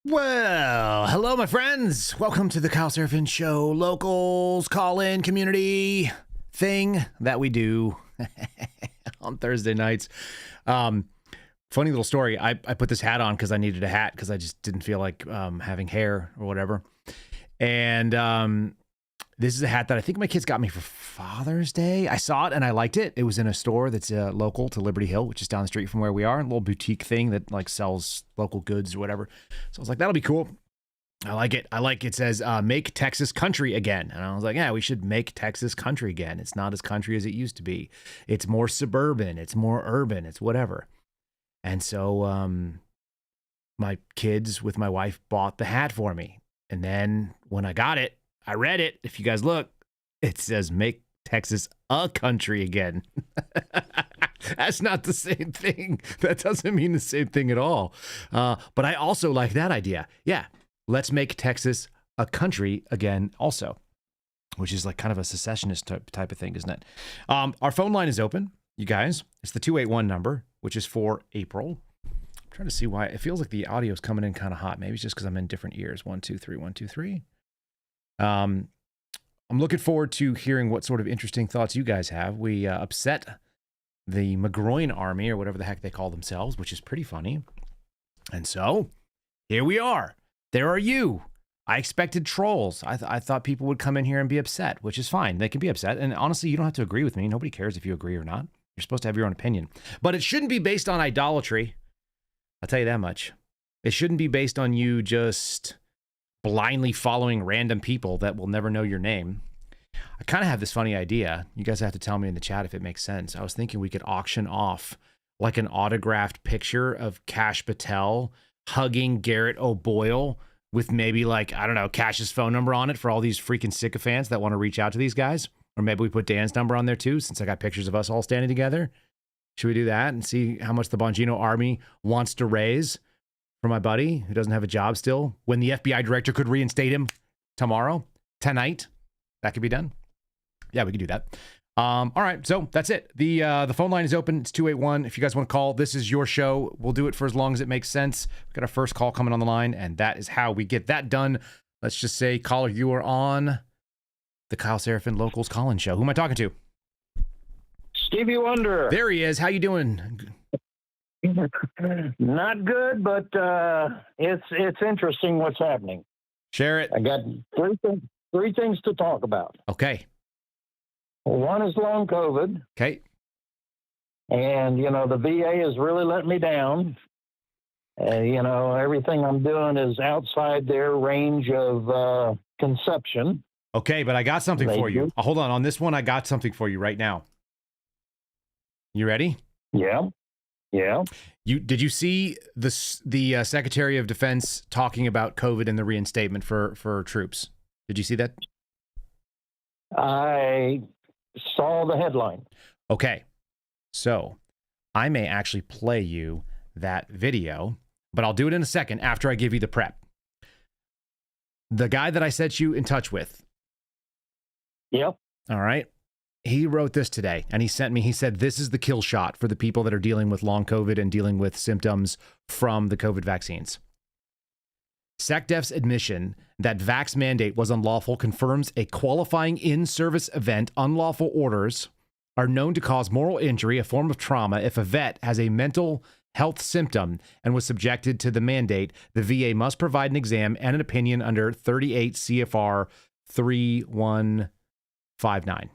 Well, hello, my friends. Welcome to the Kyle Seraphin Show locals call-in community thing that we do on Thursday nights. Funny little story. I put this hat on because I needed a hat because I just didn't feel like having hair or whatever. And this is a hat that I think my kids got me for Father's Day. I saw it and I liked it. It was in a store that's local to Liberty Hill, which is down the street from where we are. A little boutique thing that like sells local goods or whatever. So I was like, that'll be cool. I like it. It says, make Texas country again. And I was like, yeah, we should make Texas country again. It's not as country as it used to be. It's more suburban. It's more urban. It's whatever. And so my kids with my wife bought the hat for me. And then when I got it, I read it. If you guys look, it says make Texas a country again. That's not the same thing. That doesn't mean the same thing at all. But I also like that idea. Yeah, let's make Texas a country again also, which is like kind of a secessionist type of thing, isn't it? Our phone line is open, you guys. It's the 281 number, which is for April. I'm trying to see why. It feels like the audio is coming in kind of hot. Maybe it's just because I'm in different ears. 1, 2, 3, 1, 2, 3. I'm looking forward to hearing what sort of interesting thoughts you guys have. We upset the McGroin Army, or whatever the heck they call themselves, which is pretty funny. And so, here we are. There are you. I expected trolls. I thought people would come in here and be upset, which is fine. They can be upset. And honestly, you don't have to agree with me. Nobody cares if you agree or not. You're supposed to have your own opinion. But it shouldn't be based on idolatry. I'll tell you that much. It shouldn't be based on you just blindly following random people that will never know your name. I kind of have this funny idea. You guys have to tell me in the chat if it makes sense. I was thinking we could auction off like an autographed picture of Kash Patel hugging Garrett O'Boyle with maybe like, I don't know, Kash's phone number on it for all these freaking sycophants that want to reach out to these guys. Or maybe we put Dan's number on there too, since I got pictures of us all standing together. Should we do that and see how much the Bongino Army wants to raise for my buddy who doesn't have a job still, when the FBI director could reinstate him tonight? That could be done. Yeah, we could do that. All right, so that's it. The phone line is open. It's 281. If you guys want to call, this is your show. We'll do it for as long as it makes sense. We've got our first call coming on the line, and that is how we get that done. Let's just say, caller, you are on the Kyle Seraphin Locals Call-In Show. Who am I talking to? Stevie Wonder. There he is. How you doing? Not good, but it's interesting what's happening. Share it. I got three things to talk about. Okay. One is long COVID. Okay. And, the VA has really let me down. Everything I'm doing is outside their range of conception. Okay, but I got something for you. Hold on this one. I got something for you right now. You ready? Yeah. Did you see the Secretary of Defense talking about COVID and the reinstatement for troops? Did you see that? I saw the headline. Okay, so I may actually play you that video, but I'll do it in a second after I give you the prep. The guy that I set you in touch with. Yep. All right. He wrote this today, and he said, this is the kill shot for the people that are dealing with long COVID and dealing with symptoms from the COVID vaccines. SecDef's admission that vax mandate was unlawful confirms a qualifying in-service event. Unlawful orders are known to cause moral injury, a form of trauma. If a vet has a mental health symptom and was subjected to the mandate, the VA must provide an exam and an opinion under 38 CFR 3159.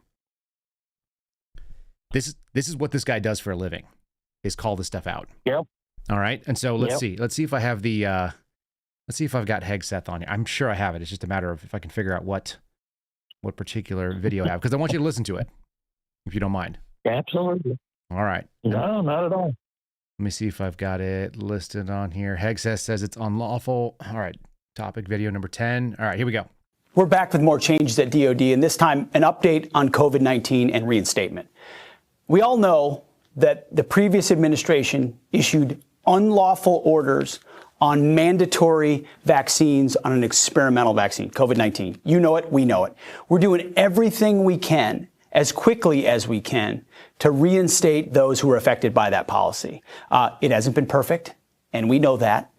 This is what this guy does for a living, is call this stuff out. Yep. All right. And so let's see. Let's see if I have let's see if I've got Hegseth on here. I'm sure I have it. It's just a matter of if I can figure out what particular video I have, because I want you to listen to it, if you don't mind. Absolutely. All right. No, not at all. Let me see if I've got it listed on here. Hegseth says it's unlawful. All right. Topic video number 10. All right, here we go. We're back with more changes at DOD, and this time an update on COVID-19 and reinstatement. We all know that the previous administration issued unlawful orders on mandatory vaccines on an experimental vaccine, COVID-19. You know it, we know it. We're doing everything we can, as quickly as we can, to reinstate those who are affected by that policy. It hasn't been perfect, and we know that.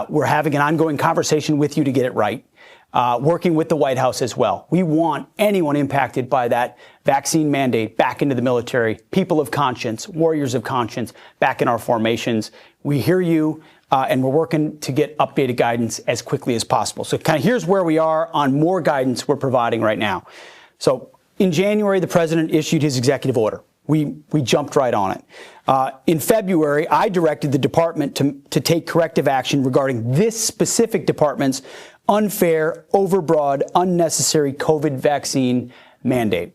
We're having an ongoing conversation with you to get it right, working with the White House as well. We want anyone impacted by that vaccine mandate back into the military, people of conscience, warriors of conscience, back in our formations. We hear you, and we're working to get updated guidance as quickly as possible. So kind of here's where we are on more guidance we're providing right now. So in January, the president issued his executive order. We jumped right on it. In February, I directed the department to take corrective action regarding this specific department's unfair, overbroad, unnecessary COVID vaccine mandate.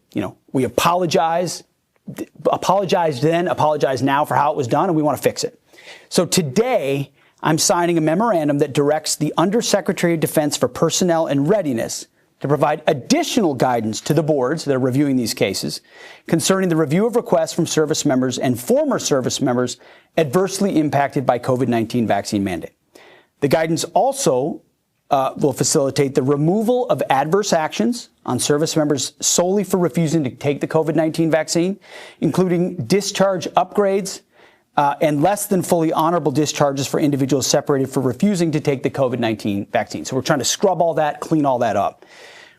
We apologize then, apologize now for how it was done, and we want to fix it. So today, I'm signing a memorandum that directs the Undersecretary of Defense for Personnel and Readiness to provide additional guidance to the boards that are reviewing these cases concerning the review of requests from service members and former service members adversely impacted by COVID-19 vaccine mandate. The guidance also will facilitate the removal of adverse actions on service members solely for refusing to take the COVID-19 vaccine, including discharge upgrades, and less than fully honorable discharges for individuals separated for refusing to take the COVID-19 vaccine. So we're trying to scrub all that, clean all that up.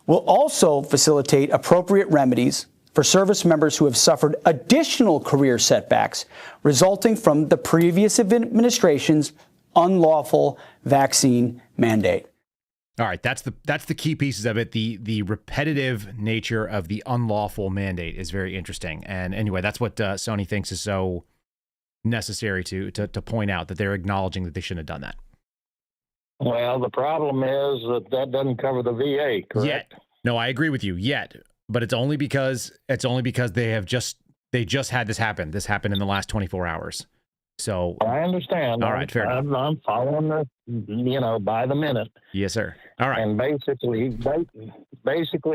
We'll also facilitate appropriate remedies for service members who have suffered additional career setbacks resulting from the previous administration's unlawful vaccine mandate. All right, that's the key pieces of it. The repetitive nature of the unlawful mandate is very interesting. And anyway, that's what Sony thinks is so necessary to point out, that they're acknowledging that they shouldn't have done that. Well, the problem is that doesn't cover the VA, correct? Yet. No, I agree with you. Yet, but it's only because they just had this happen. This happened in the last 24 hours. So I understand. All right, fair enough. I'm following by the minute. Yes, sir. All right. And basically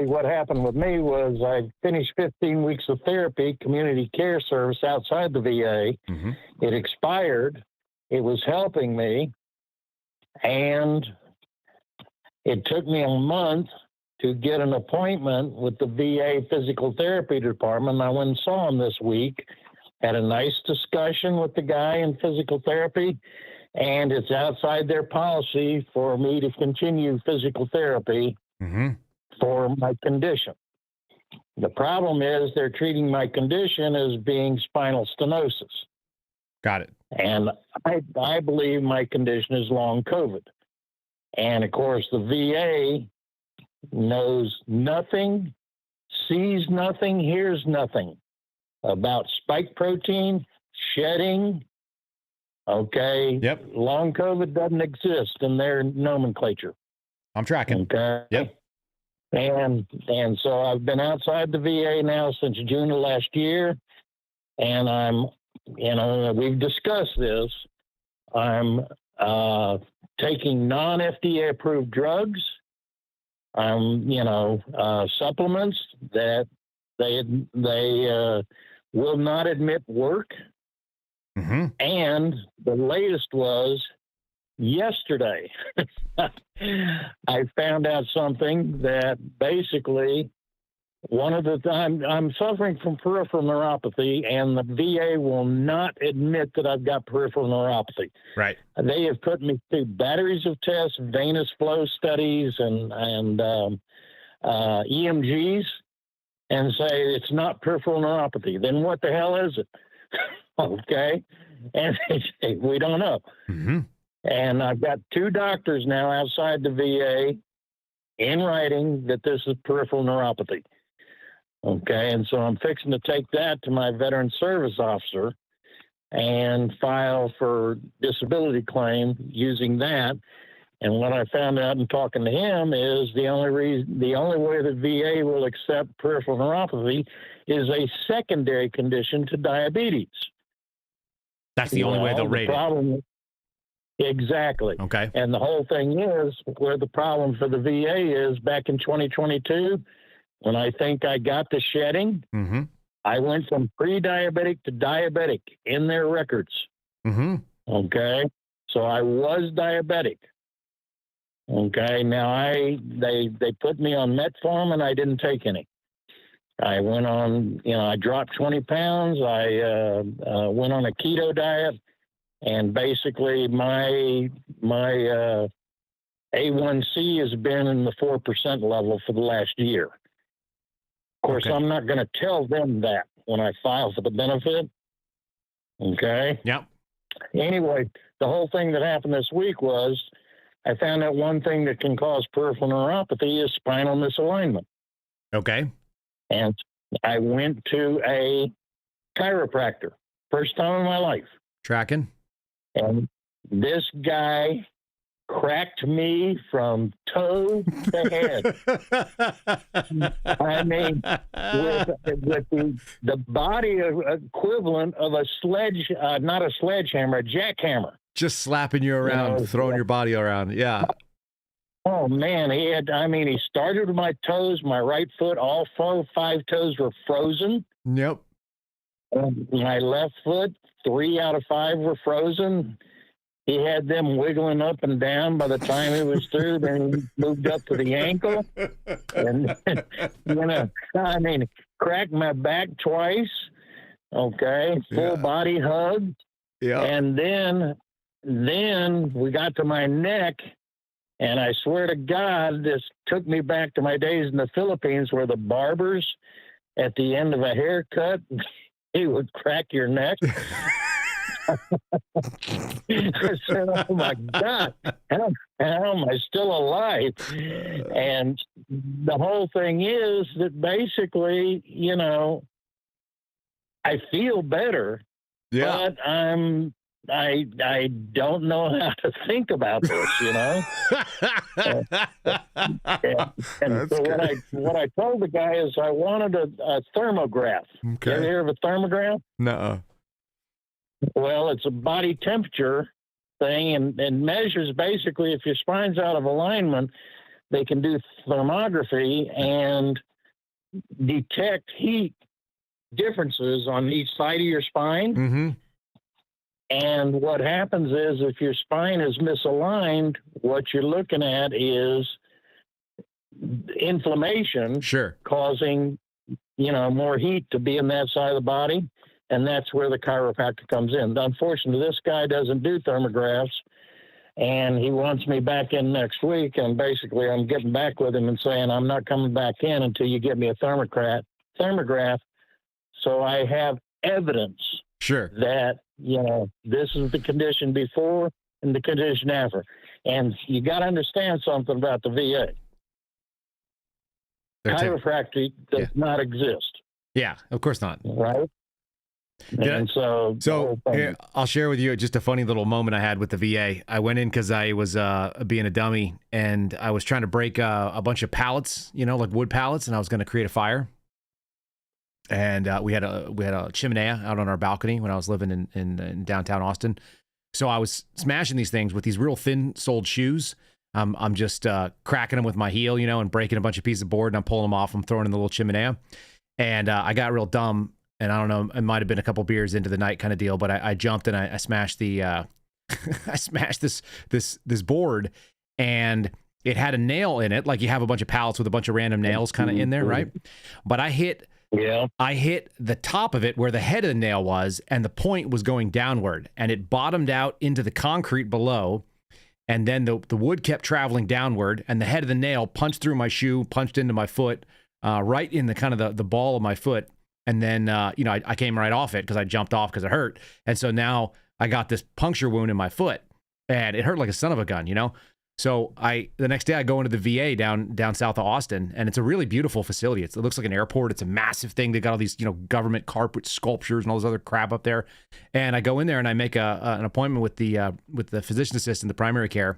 what happened with me was I finished 15 weeks of therapy, community care service outside the VA. Mm-hmm. It expired. It was helping me. And it took me a month to get an appointment with the VA physical therapy department. I went and saw him this week, had a nice discussion with the guy in physical therapy, and it's outside their policy for me to continue physical therapy for my condition. The problem is they're treating my condition as being spinal stenosis. Got it. And I believe my condition is long COVID. And of course, the VA knows nothing, sees nothing, hears nothing about spike protein, shedding. Okay. Yep. Long COVID doesn't exist in their nomenclature. I'm tracking. Okay. Yep. And so I've been outside the VA now since June of last year, and I'm, we've discussed this. I'm taking non-FDA approved drugs. I'm, supplements that they will not admit work. Mm-hmm. And the latest was yesterday. I found out something that basically I'm suffering from peripheral neuropathy, and the VA will not admit that I've got peripheral neuropathy. Right. They have put me through batteries of tests, venous flow studies, and EMGs, and say it's not peripheral neuropathy. Then what the hell is it? Okay. And they say, we don't know. Mm-hmm. And I've got two doctors now outside the VA in writing that this is peripheral neuropathy. Okay. And so I'm fixing to take that to my veteran service officer and file for disability claim using that. And what I found out in talking to him is the only way the VA will accept peripheral neuropathy is a secondary condition to diabetes. That's the only way they'll rate it. Exactly. Okay. And the whole thing is where the problem for the VA is back in 2022, when I think I got the shedding, mm-hmm. I went from pre-diabetic to diabetic in their records. Mm-hmm. Okay. So I was diabetic. Okay. Now they put me on metformin, and I didn't take any. I went on, I dropped 20 pounds. I went on a keto diet, and basically my A1C has been in the 4% level for the last year. Of course, Okay. I'm not going to tell them that when I file for the benefit. Okay. Yep. Anyway, the whole thing that happened this week was I found out one thing that can cause peripheral neuropathy is spinal misalignment. Okay. And I went to a chiropractor, first time in my life. Tracking. And this guy cracked me from toe to head. I mean, with the body equivalent of a not a sledgehammer, a jackhammer. Just slapping you around, throwing your body around. Yeah. Oh man, he started with my toes, my right foot, all 5 toes were frozen. Yep. And my left foot, 3 out of 5 were frozen. He had them wiggling up and down by the time he was through. Then he moved up to the ankle. And, cracked my back twice. Okay. Full body hug. Yeah. And then we got to my neck. And I swear to God, this took me back to my days in the Philippines where the barbers at the end of a haircut, he would crack your neck. I said, oh my God, how am I still alive? And the whole thing is that basically, I feel better, but I don't know how to think about this, And so what I told the guy is I wanted a thermograph. Okay. You ever hear of a thermograph? Nuh-uh. Well, it's a body temperature thing and measures basically if your spine's out of alignment, they can do thermography and detect heat differences on each side of your spine. Mm-hmm. And what happens is if your spine is misaligned, what you're looking at is inflammation causing, more heat to be in that side of the body. And that's where the chiropractor comes in. Unfortunately, this guy doesn't do thermographs, and he wants me back in next week. And basically, I'm getting back with him and saying, I'm not coming back in until you get me a thermograph. So I have evidence that, this is the condition before and the condition after. And you got to understand something about the VA. Chiropractic does not exist. Yeah, of course not. Right? And so here, I'll share with you just a funny little moment I had with the VA. I went in because I was being a dummy, and I was trying to break a bunch of pallets, like wood pallets, and I was going to create a fire. And we had a chimenea out on our balcony when I was living in downtown Austin. So I was smashing these things with these real thin-soled shoes. I'm just cracking them with my heel, and breaking a bunch of pieces of board, and I'm pulling them off. I'm throwing in the little chimenea. And I got real dumb. And I don't know, it might have been a couple beers into the night kind of deal, but I jumped and I smashed I smashed this board, and it had a nail in it. Like you have a bunch of pallets with a bunch of random nails kind of in there, right? But I hit the top of it where the head of the nail was, and the point was going downward, and it bottomed out into the concrete below. And then the wood kept traveling downward, and the head of the nail punched through my shoe, punched into my foot, right in the kind of the ball of my foot. And then, I came right off it because I jumped off because it hurt. And so now I got this puncture wound in my foot, and it hurt like a son of a gun, So the next day I go into the VA down south of Austin, and it's a really beautiful facility. It looks like an airport. It's a massive thing. They got all these, government carpet sculptures and all this other crap up there. And I go in there and I make an appointment with the physician assistant, the primary care.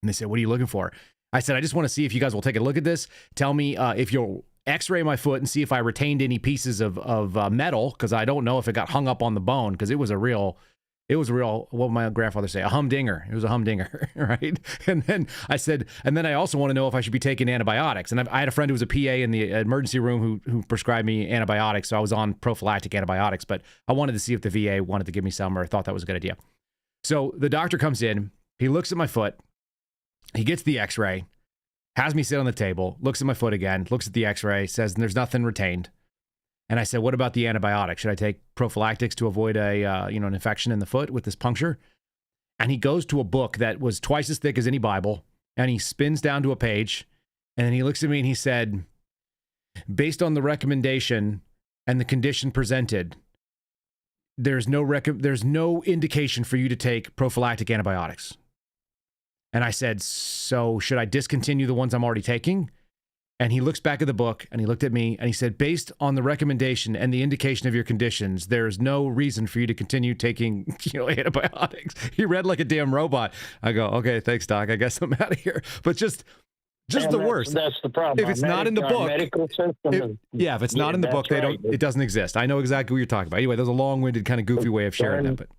And they said, "What are you looking for?" I said, "I just want to see if you guys will take a look at this. Tell me if you'll X-ray my foot and see if I retained any pieces of metal, because I don't know if it got hung up on the bone, because it was a real, what would my grandfather say? A humdinger. It was a humdinger, right? And then I said, and then I also want to know if I should be taking antibiotics. And I had a friend who was a PA in the emergency room who prescribed me antibiotics, so I was on prophylactic antibiotics, but I wanted to see if the VA wanted to give me some, or thought that was a good idea. So the doctor comes in, he looks at my foot, he gets the X-ray, has me sit on the table, looks at my foot again, looks at the X-ray, says there's nothing retained. And I said, what about the antibiotic? Should I take prophylactics to avoid an infection in the foot with this puncture? And he goes to a book that was twice as thick as any Bible, and he spins down to a page, and then he looks at me and he said, based on the recommendation and the condition presented, there's no indication for you to take prophylactic antibiotics. And I said, so should I discontinue the ones I'm already taking? And he looks back at the book and he looked at me and he said, based on the recommendation and the indication of your conditions, there's no reason for you to continue taking, antibiotics. He read like a damn robot. I go, okay, thanks, doc. I guess I'm out of here. But just the worst. That's the problem. If it's not in the book, if it's not in the book, it doesn't exist. I know exactly what you're talking about. Anyway, there's a long-winded kind of goofy way of sharing that, but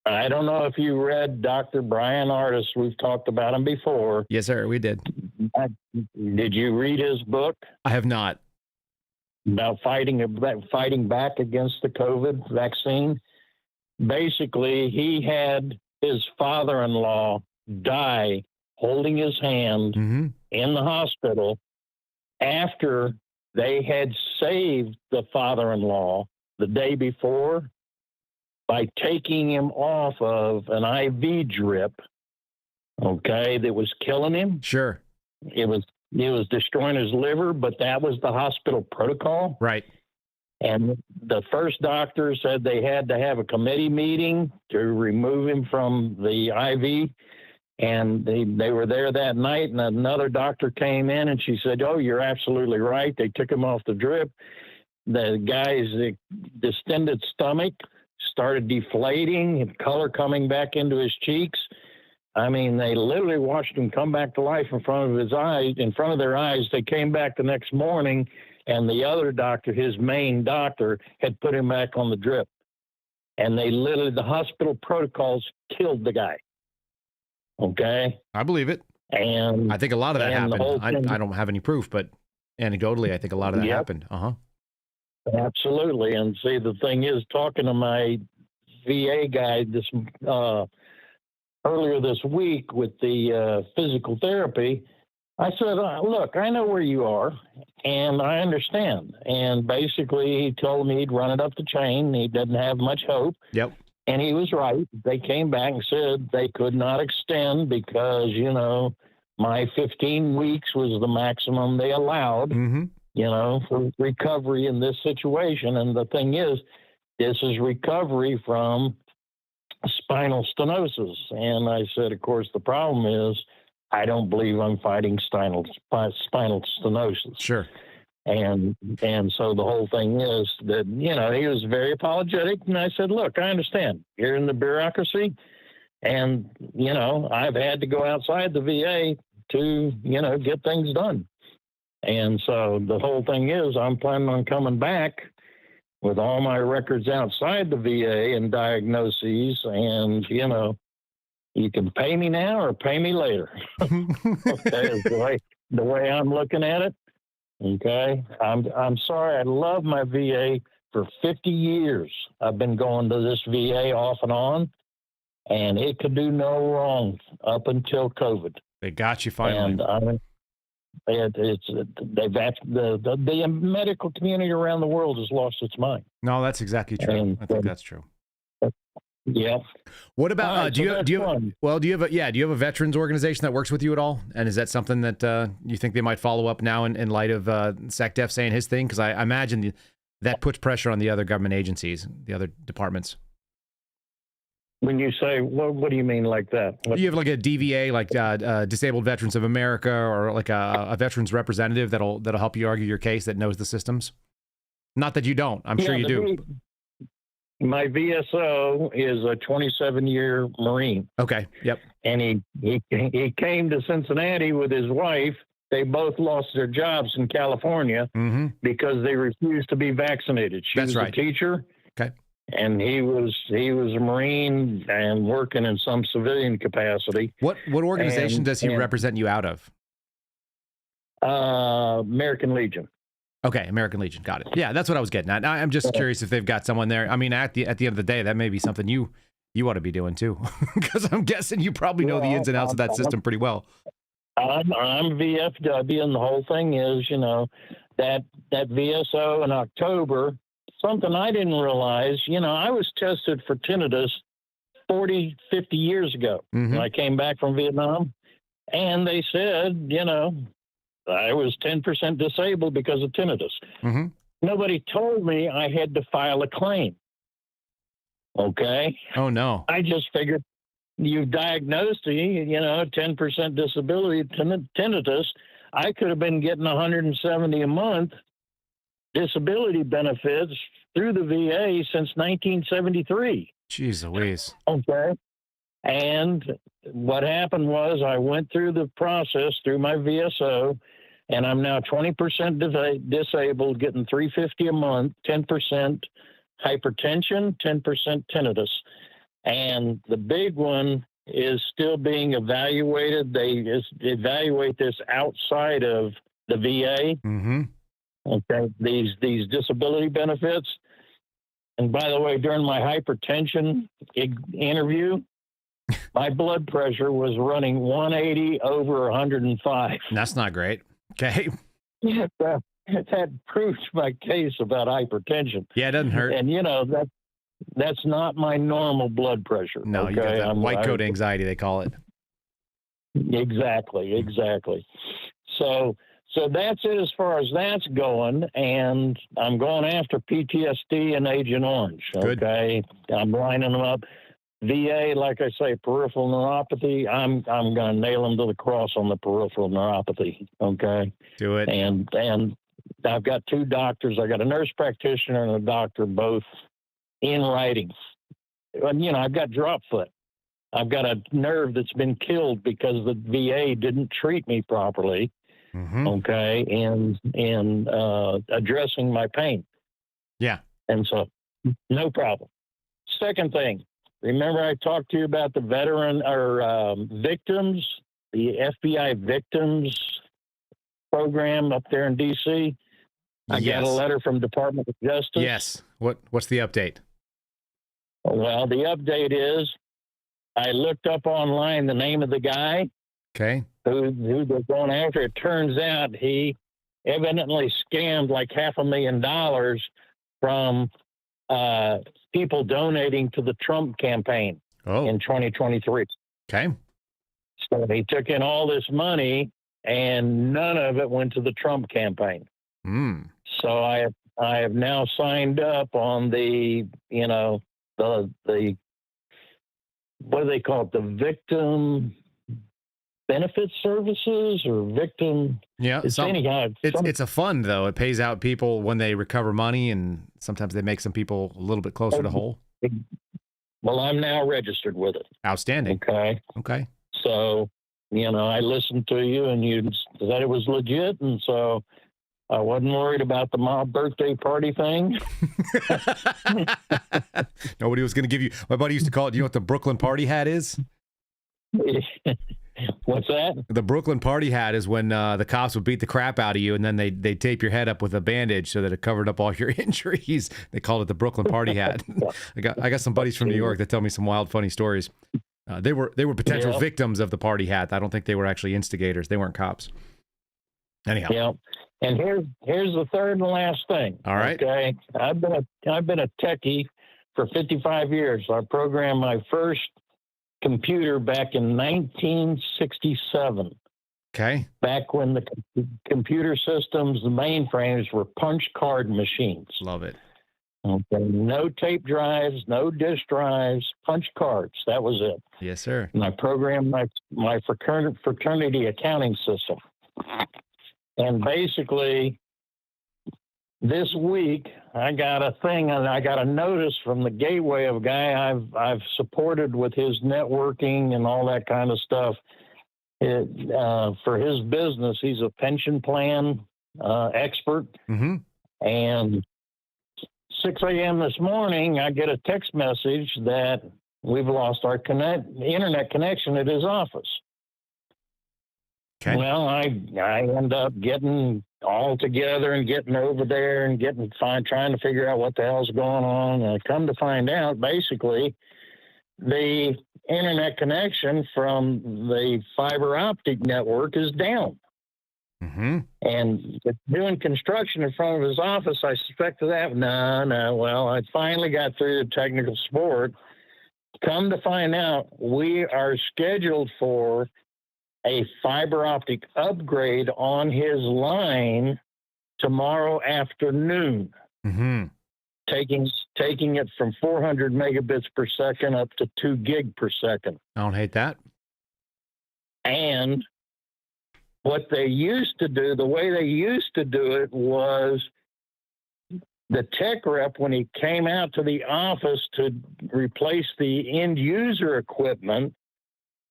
I don't know if you read Dr. Brian Artis. We've talked about him before. Yes, sir, we did. Did you read his book? I have not. About fighting back against the COVID vaccine. Basically, he had his father-in-law die holding his hand in the hospital after they had saved the father-in-law the day before by taking him off of an IV drip, that was killing him. Sure. It was destroying his liver, but that was the hospital protocol. Right. And the first doctor said they had to have a committee meeting to remove him from the IV. And they were there that night, and another doctor came in, and she said, oh, you're absolutely right. They took him off the drip. The guy's distended stomach started deflating and color coming back into his cheeks. I mean, they literally watched him come back to life in front of their eyes. They came back the next morning, and the other doctor, his main doctor, had put him back on the drip. And the hospital protocols killed the guy. Okay. I believe it. And I think a lot of that happened. I don't have any proof, but anecdotally, I think a lot of that happened. Absolutely. And see, the thing is, talking to my VA guy earlier this week with the physical therapy, I said, look, I know where you are, and I understand. And basically, he told me he'd run it up the chain. He doesn't have much hope. Yep. And he was right. They came back and said they could not extend because, my 15 weeks was the maximum they allowed, for recovery in this situation. And the thing is, this is recovery from spinal stenosis. And I said, of course, the problem is I don't believe I'm fighting spinal stenosis. Sure. And so the whole thing is that, he was very apologetic. And I said, look, I understand. You're in the bureaucracy. And, I've had to go outside the VA to, get things done. And so the whole thing is I'm planning on coming back with all my records outside the VA and diagnoses. And, you can pay me now or pay me later. Okay, is the way I'm looking at it. Okay, I'm sorry. I love my VA. For 50 years, I've been going to this VA off and on, and it could do no wrong up until COVID. They got you finally. And the medical community around the world has lost its mind. No, that's exactly true. I think that's true. Yeah. What about do you have a veterans organization that works with you at all? And is that something that you think they might follow up now in light of SecDef saying his thing? Because I imagine that puts pressure on the other government agencies, the other departments. When you say, what do you mean like that? You have like a DVA, like Disabled Veterans of America, or like a veterans representative that'll help you argue your case that knows the systems. Not that you don't. I'm sure you do. My VSO is a 27-year Marine. Okay. Yep. And he came to Cincinnati with his wife. They both lost their jobs in California because they refused to be vaccinated. She was a teacher. Okay. And he was a Marine and working in some civilian capacity. What organization does he represent you out of? American Legion. Okay, American Legion. Got it. Yeah, that's what I was getting at. I'm just curious if they've got someone there. I mean, at the end of the day, that may be something you ought to be doing too, because I'm guessing you probably know the ins and outs of that system pretty well. I'm VFW, and the whole thing is, that VSO in October. Something I didn't realize, I was tested for tinnitus 40, 50 years ago when I came back from Vietnam. And they said, I was 10% disabled because of tinnitus. Nobody told me I had to file a claim. Okay. Oh, no. I just figured you diagnosed me, 10% disability tinnitus. I could have been getting $170 a month disability benefits through the VA since 1973. Jeez Louise. Okay. And what happened was I went through the process through my VSO, and I'm now 20% disabled, getting $350 a month, 10% hypertension, 10% tinnitus. And the big one is still being evaluated. They just evaluate this outside of the VA. Okay, these disability benefits. And by the way, during my hypertension interview, my blood pressure was running 180 over 105. That's not great. Okay. Yeah, that proves my case about hypertension. Yeah, it doesn't hurt. And that's not my normal blood pressure. No, okay? you got that white coat anxiety, they call it. Exactly. So that's it as far as that's going, and I'm going after PTSD and Agent Orange. Okay, good. I'm lining them up. VA, like I say, peripheral neuropathy. I'm going to nail them to the cross on the peripheral neuropathy. Okay, do it. And I've got two doctors. I got a nurse practitioner and a doctor, both in writing. And I've got drop foot. I've got a nerve that's been killed because the VA didn't treat me properly. Okay, and addressing my pain. Yeah. And so, no problem. Second thing, remember I talked to you about the veteran or victims, the FBI victims program up there in D.C.? I got a letter from Department of Justice. Yes. What's the update? Well, the update is I looked up online the name of the guy. Okay. Who they're going after. It turns out he evidently scammed like $500,000 from people donating to the Trump campaign in 2023. Okay. So he took in all this money and none of it went to the Trump campaign. So I have now signed up on the what do they call it? The victim benefit services or victim. Yeah. It's a fund though. It pays out people when they recover money, and sometimes they make some people a little bit closer to whole. Well, I'm now registered with it. Outstanding. Okay. So, I listened to you and you said it was legit. And so I wasn't worried about the mob birthday party thing. Nobody was going to give you, my buddy used to call it, you know what the Brooklyn party hat is? What's that? The Brooklyn party hat is when the cops would beat the crap out of you, and then they tape your head up with a bandage so that it covered up all your injuries. They called it the Brooklyn party hat. I got some buddies from New York that tell me some wild, funny stories. They were potential victims of the party hat. I don't think they were actually instigators. They weren't cops. Anyhow. Yeah. And here's the third and last thing. All right. Okay. I've been a techie for 55 years. I programmed my first computer back in 1967. Okay. Back when the computer systems, the mainframes were punch card machines. Love it. Okay. No tape drives, no disk drives, punch cards. That was it. Yes, sir. And I programmed my fraternity accounting system. And basically, this week I got a thing, and I got a notice from the Gateway of a guy I've supported with his networking and all that kind of stuff. For his business, he's a pension plan expert. And 6 a.m. this morning, I get a text message that we've lost our internet connection at his office. Okay. Well, I end up getting all together and getting over there and trying to figure out what the hell's going on. And I come to find out, basically, the internet connection from the fiber optic network is down. Mm-hmm. And doing construction in front of his office, I suspected that. No. Well, I finally got through the technical support. Come to find out, we are scheduled for a fiber optic upgrade on his line tomorrow afternoon, Mm-hmm. taking it from 400 megabits per second up to 2 gig per second. I don't hate that. And what they used to do, the way they used to do it was the tech rep, when he came out to the office to replace the end user equipment,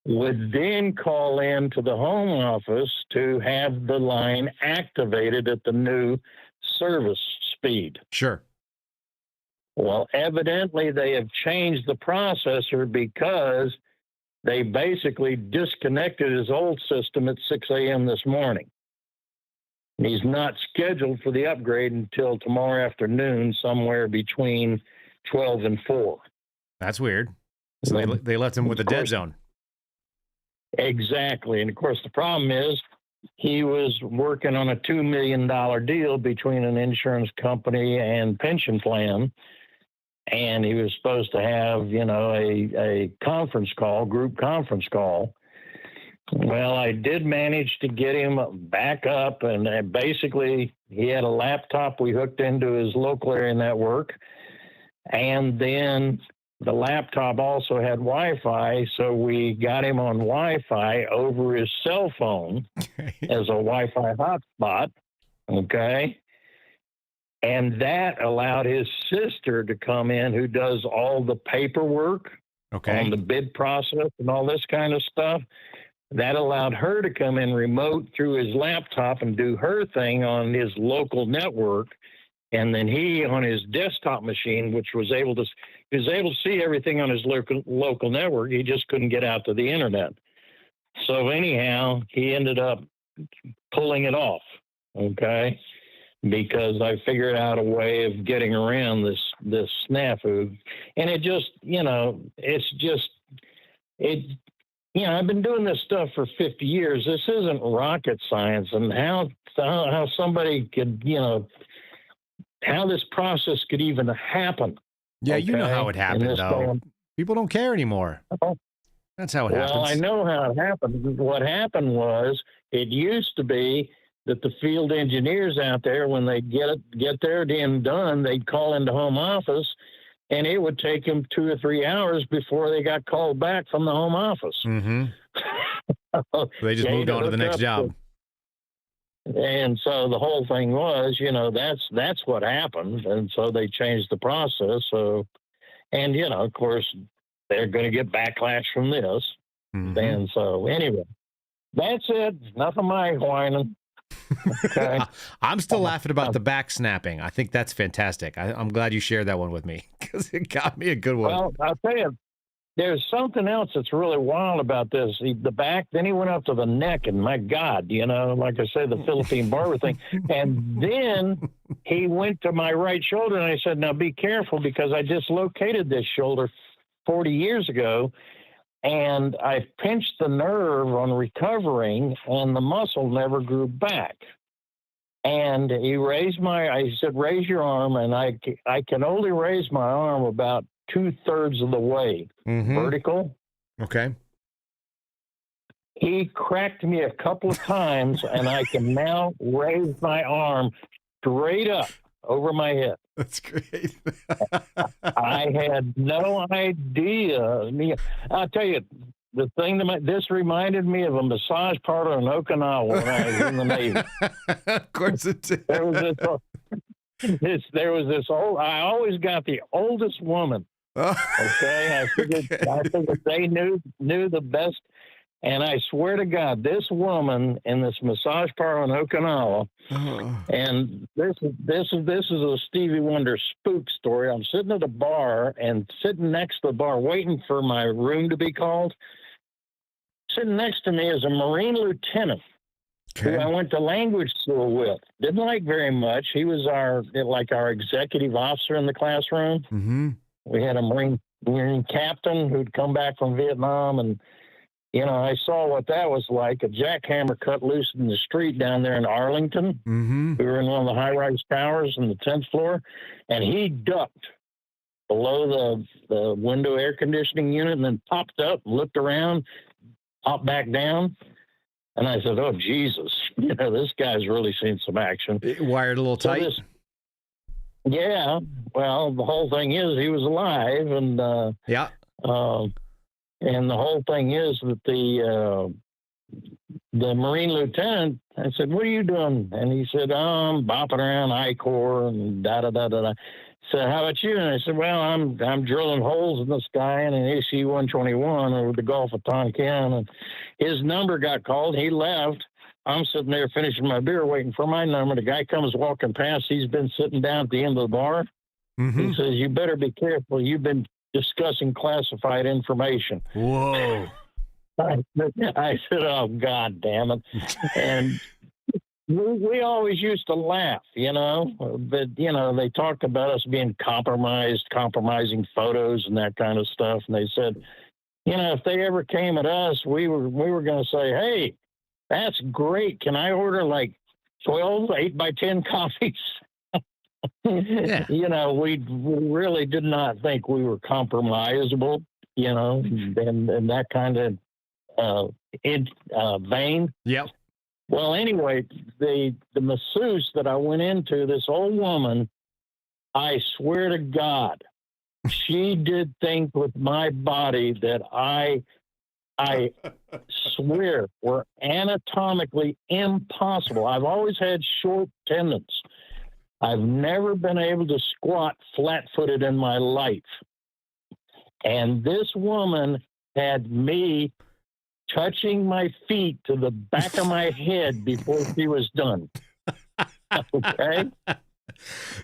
would then call in to the home office to have the line activated at the new service speed. Sure. Well, evidently they have changed the processor because they basically disconnected his old system at 6 a.m. this morning. And he's not scheduled for the upgrade until tomorrow afternoon, somewhere between 12 and 4. That's weird. So they left him with a dead zone. Exactly. And of course, the problem is he was working on a $2 million deal between an insurance company and pension plan. And he was supposed to have, a conference call, group conference call. Well, I did manage to get him back up, and basically he had a laptop we hooked into his local area network, and then the laptop also had Wi-Fi, so we got him on Wi-Fi over his cell phone as a Wi-Fi hotspot, okay? And that allowed his sister to come in, who does all the paperwork on the bid process and all this kind of stuff. That allowed her to come in remote through his laptop and do her thing on his local network. And then he, on his desktop machine, he was able to see everything on his local network. He just couldn't get out to the internet. So anyhow, he ended up pulling it off. Okay. Because I figured out a way of getting around this snafu. And it just, I've been doing this stuff for 50 years. This isn't rocket science. And how somebody could, how this process could even happen. Yeah, okay? You know how it happened, though. People don't care anymore. That's how it happens. Well, I know how it happened. What happened was, it used to be that the field engineers out there, when they get their damn done, they'd call into home office, and it would take them 2 or 3 hours before they got called back from the home office. Mm-hmm. So they just moved on to the next job. And so the whole thing was, that's what happened. And so they changed the process. So, and, of course, they're going to get backlash from this. Mm-hmm. And so anyway, that's it. Enough of my whining. Okay. I'm still laughing about the back snapping. I think that's fantastic. I'm glad you shared that one with me because it got me a good one. Well, I'll tell you, there's something else that's really wild about this. The back, then he went up to the neck, and my God, like I said, the Philippine barber thing. And then he went to my right shoulder, and I said, now be careful, because I dislocated this shoulder 40 years ago. And I pinched the nerve on recovering, and the muscle never grew back. And he I said, raise your arm. And I can only raise my arm about 2/3 of the way vertical. Okay. He cracked me a couple of times, and I can now raise my arm straight up over my head. That's great. I had no idea. I'll tell you, the thing this reminded me of a massage parlor in Okinawa when I was in the Navy. Of course it did. There was this old. I always got the oldest woman. Okay, I figured they knew the best. And I swear to God, this woman in this massage parlor in Okinawa, and this is a Stevie Wonder spook story. I'm sitting at a bar, and sitting next to the bar, waiting for my room to be called. Sitting next to me is a Marine lieutenant who I went to language school with. Didn't like very much. He was our executive officer in the classroom. Mm-hmm. We had a Marine captain who'd come back from Vietnam, and I saw what that was like. A jackhammer cut loose in the street down there in Arlington. Mm-hmm. We were in one of the high-rise towers on the 10th floor, and he ducked below the window air conditioning unit and then popped up, looked around, popped back down. And I said, oh, Jesus, this guy's really seen some action. It wired a little tight. Yeah. Well, the whole thing is he was alive. And yeah. And the whole thing is that the Marine lieutenant, I said, what are you doing? And he said, I'm bopping around I-Corps and da-da-da-da-da. So how about you? And I said, well, I'm drilling holes in the sky in an AC-121 over the Gulf of Tonkin. And his number got called. He left. I'm sitting there finishing my beer, waiting for my number. The guy comes walking past. He's been sitting down at the end of the bar. Mm-hmm. He says, you better be careful. You've been discussing classified information. Whoa. I said, oh, God damn it. And we always used to laugh, but, they talked about us being compromising photos and that kind of stuff. And they said, if they ever came at us, we were going to say, hey, that's great. Can I order like 12 8x10 copies? Yeah. We really did not think we were compromisable, and that kind of vein. Yep. Well, anyway, the masseuse that I went into, this old woman, I swear to God, she did things with my body that I swear were anatomically impossible. I've always had short tendons. I've never been able to squat flat-footed in my life. And this woman had me touching my feet to the back of my head before she was done. Okay?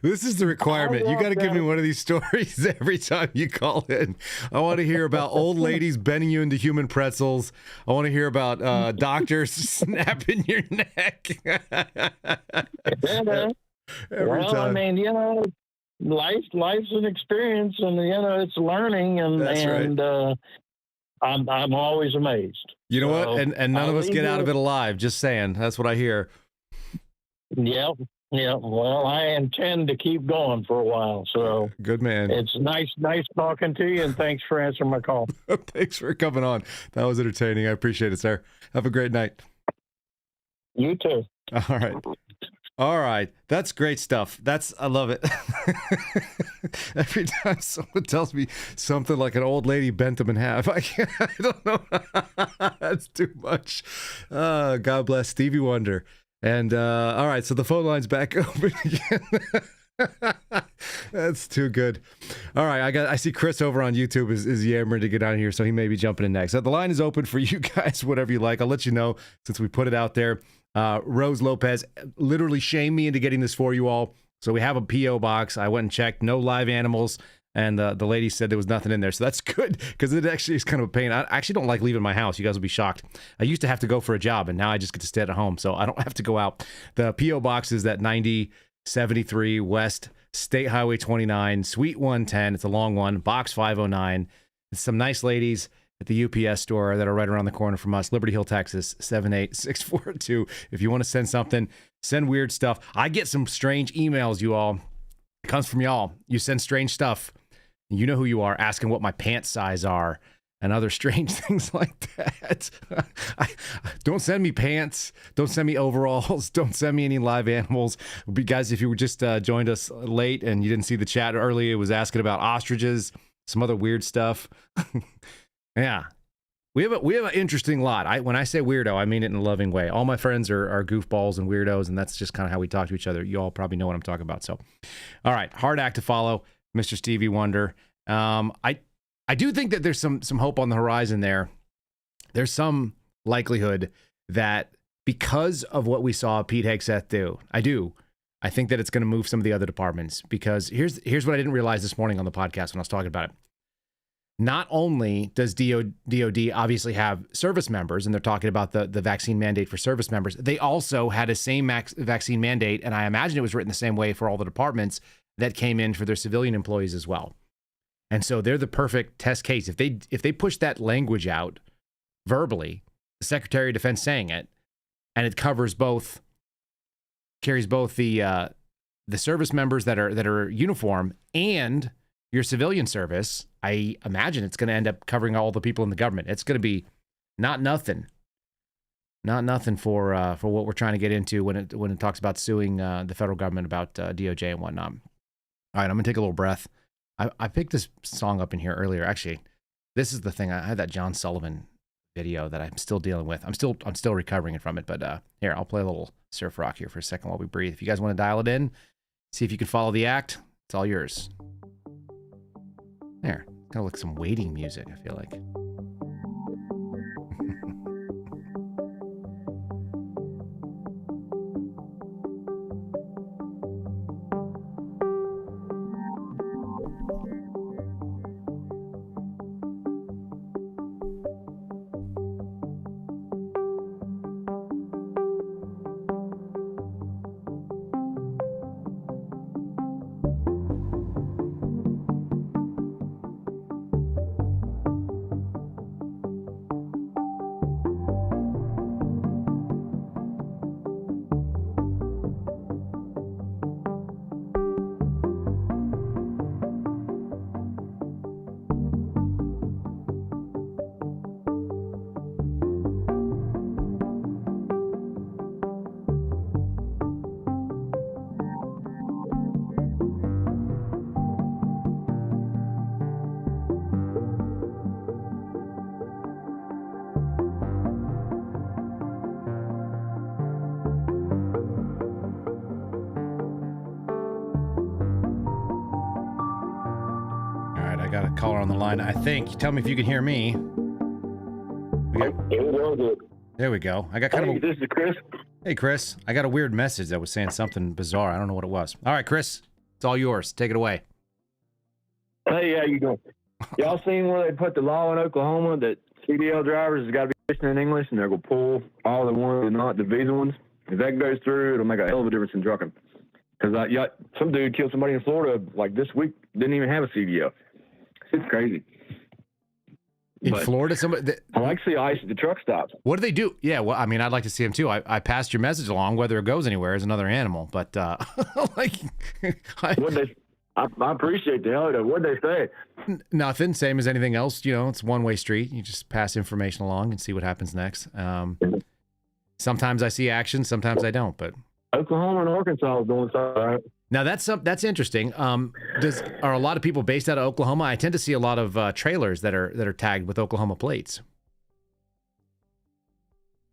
This is the requirement. You got to give me one of these stories every time you call in. I want to hear about old ladies bending you into human pretzels. I want to hear about doctors snapping your neck. Every time. I mean, life's an experience, and it's learning, and that's right. I'm always amazed. You know what? And none of us get out of it alive. Just saying. That's what I hear. Yep. Yeah, well, I intend to keep going for a while. So good man. It's nice talking to you, and thanks for answering my call. Thanks for coming on. That was entertaining. I appreciate it, sir. Have a great night. You too. All right. That's great stuff. I love it. Every time someone tells me something like an old lady bent them in half, I don't know. That's too much. God bless Stevie Wonder. And all right, so the phone line's back open again. That's too good. All right, I see Chris over on YouTube is yammering to get on here, so he may be jumping in next. So the line is open for you guys, whatever you like. I'll let you know since we put it out there. Rose Lopez literally shamed me into getting this for you all. So we have a P.O. box. I went and checked. No live animals. And the lady said there was nothing in there. So that's good because it actually is kind of a pain. I actually don't like leaving my house. You guys will be shocked. I used to have to go for a job, and now I just get to stay at home. So I don't have to go out. The P.O. box is at 9073 West State Highway 29, Suite 110. It's a long one. Box 509. It's some nice ladies at the UPS store that are right around the corner from us. Liberty Hill, Texas, 78642. If you want to send something, send weird stuff. I get some strange emails, you all. It comes from y'all. You send strange stuff. You know who you are, asking what my pant size are and other strange things like that. Don't send me pants. Don't send me overalls. Don't send me any live animals. Guys, if you were just joined us late and you didn't see the chat earlier, it was asking about ostriches, some other weird stuff. Yeah. We have an interesting lot. When I say weirdo, I mean it in a loving way. All my friends are goofballs and weirdos, and that's just kind of how we talk to each other. You all probably know what I'm talking about. So, all right, hard act to follow. Mr. Stevie Wonder. I do think that there's some hope on the horizon there. There's some likelihood that because of what we saw Pete Hegseth do, I think that it's going to move some of the other departments, because here's what I didn't realize this morning on the podcast when I was talking about it. Not only does DOD obviously have service members, and they're talking about the vaccine mandate for service members, they also had a same vaccine mandate, and I imagine it was written the same way for all the departments that came in for their civilian employees as well. And so they're the perfect test case. If they push that language out verbally, the Secretary of Defense saying it, and it covers both, carries both the service members that are uniform and your civilian service. I imagine it's going to end up covering all the people in the government. It's going to be not nothing for what we're trying to get into when it talks about suing the federal government about DOJ and whatnot. All right, I'm gonna take a little breath. I picked this song up in here earlier. Actually, this is the thing. I had that John Sullivan video that I'm still dealing with. I'm still recovering from it. But here, I'll play a little surf rock here for a second while we breathe. If you guys want to dial it in, see if you can follow the act. It's all yours. There, kind of like some waiting music, I feel like. Got a caller on the line, I think. Tell me if you can hear me. There we go. I got kind of this is Chris. Hey, Chris. I got a weird message that was saying something bizarre. I don't know what it was. All right, Chris. It's all yours. Take it away. Hey, how you doing? Y'all seen where they put the law in Oklahoma that CDL drivers has got to be listening in English and they're going to pull all the ones and not the visa ones? If that goes through, it'll make a hell of a difference in trucking. Because some dude killed somebody in Florida like this week, didn't even have a CDL. It's crazy. In Florida, somebody. I like to see ICE at the truck stops. What do they do? Yeah, well, I mean, I'd like to see them too. I passed your message along. Whether it goes anywhere is another animal. But like, I appreciate the hell of it. What'd they say? Nothing. Same as anything else. You know, it's one-way street. You just pass information along and see what happens next. Sometimes I see action. Sometimes I don't. But Oklahoma and Arkansas is doing something right. Now that's interesting. Are a lot of people based out of Oklahoma? I tend to see a lot of trailers that are tagged with Oklahoma plates.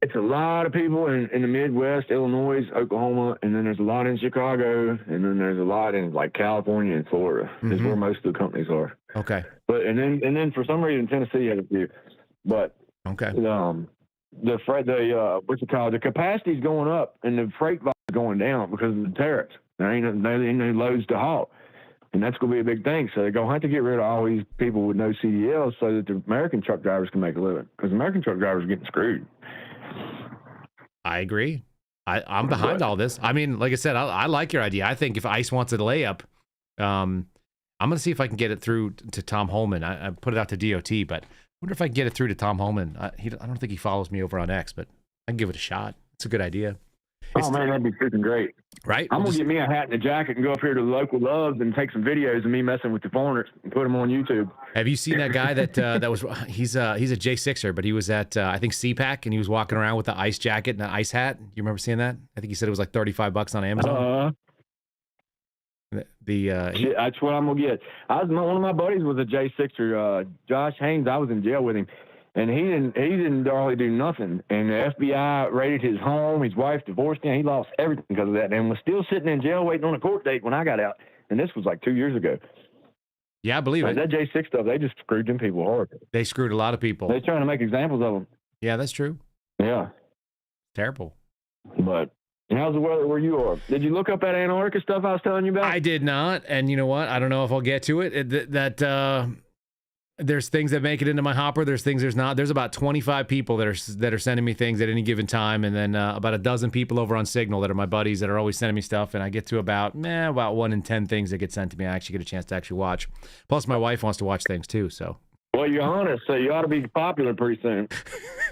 It's a lot of people in the Midwest, Illinois, Oklahoma, and then there's a lot in Chicago, and then there's a lot in like California and Florida. Mm-hmm. Is where most of the companies are. Okay. But and then for some reason Tennessee has a few. But okay. The capacity's going up and the freight volume is going down because of the tariffs. There ain't no loads to haul. And that's going to be a big thing. So they're going to have to get rid of all these people with no CDLs so that the American truck drivers can make a living. Because American truck drivers are getting screwed. I agree. I'm behind all this. I mean, like I said, I like your idea. I think if ICE wants a layup, I'm going to see if I can get it through to Tom Holman. I put it out to DOT, but I wonder if I can get it through to Tom Holman. I don't think he follows me over on X, but I can give it a shot. It's a good idea. Oh, man, that'd be freaking great. Right? I'm going to get me a hat and a jacket and go up here to the local Loves and take some videos of me messing with the foreigners and put them on YouTube. Have you seen that guy that was, he's a J6er, but he was at, I think, CPAC, and he was walking around with the ice jacket and an ice hat. You remember seeing that? I think he said it was like $35 on Amazon. That's what I'm going to get. One of my buddies was a J6er, Josh Haynes. I was in jail with him. And he didn't hardly do nothing. And the FBI raided his home. His wife divorced him. He lost everything because of that. And was still sitting in jail waiting on a court date when I got out. And this was like 2 years ago. Yeah, I believe it. That J6 stuff, they just screwed them people hard. They screwed a lot of people. They're trying to make examples of them. Yeah, that's true. Yeah. Terrible. But how's the weather where you are? Did you look up that Antarctica stuff I was telling you about? I did not. And you know what? I don't know if I'll get to it. There's things that make it into my hopper. There's things there's not. There's about 25 people that are sending me things at any given time, and then about a dozen people over on Signal that are my buddies that are always sending me stuff. And I get to about 1 in 10 things that get sent to me. I actually get a chance to actually watch. Plus, my wife wants to watch things too. So Well, you're honest, so you ought to be popular pretty soon.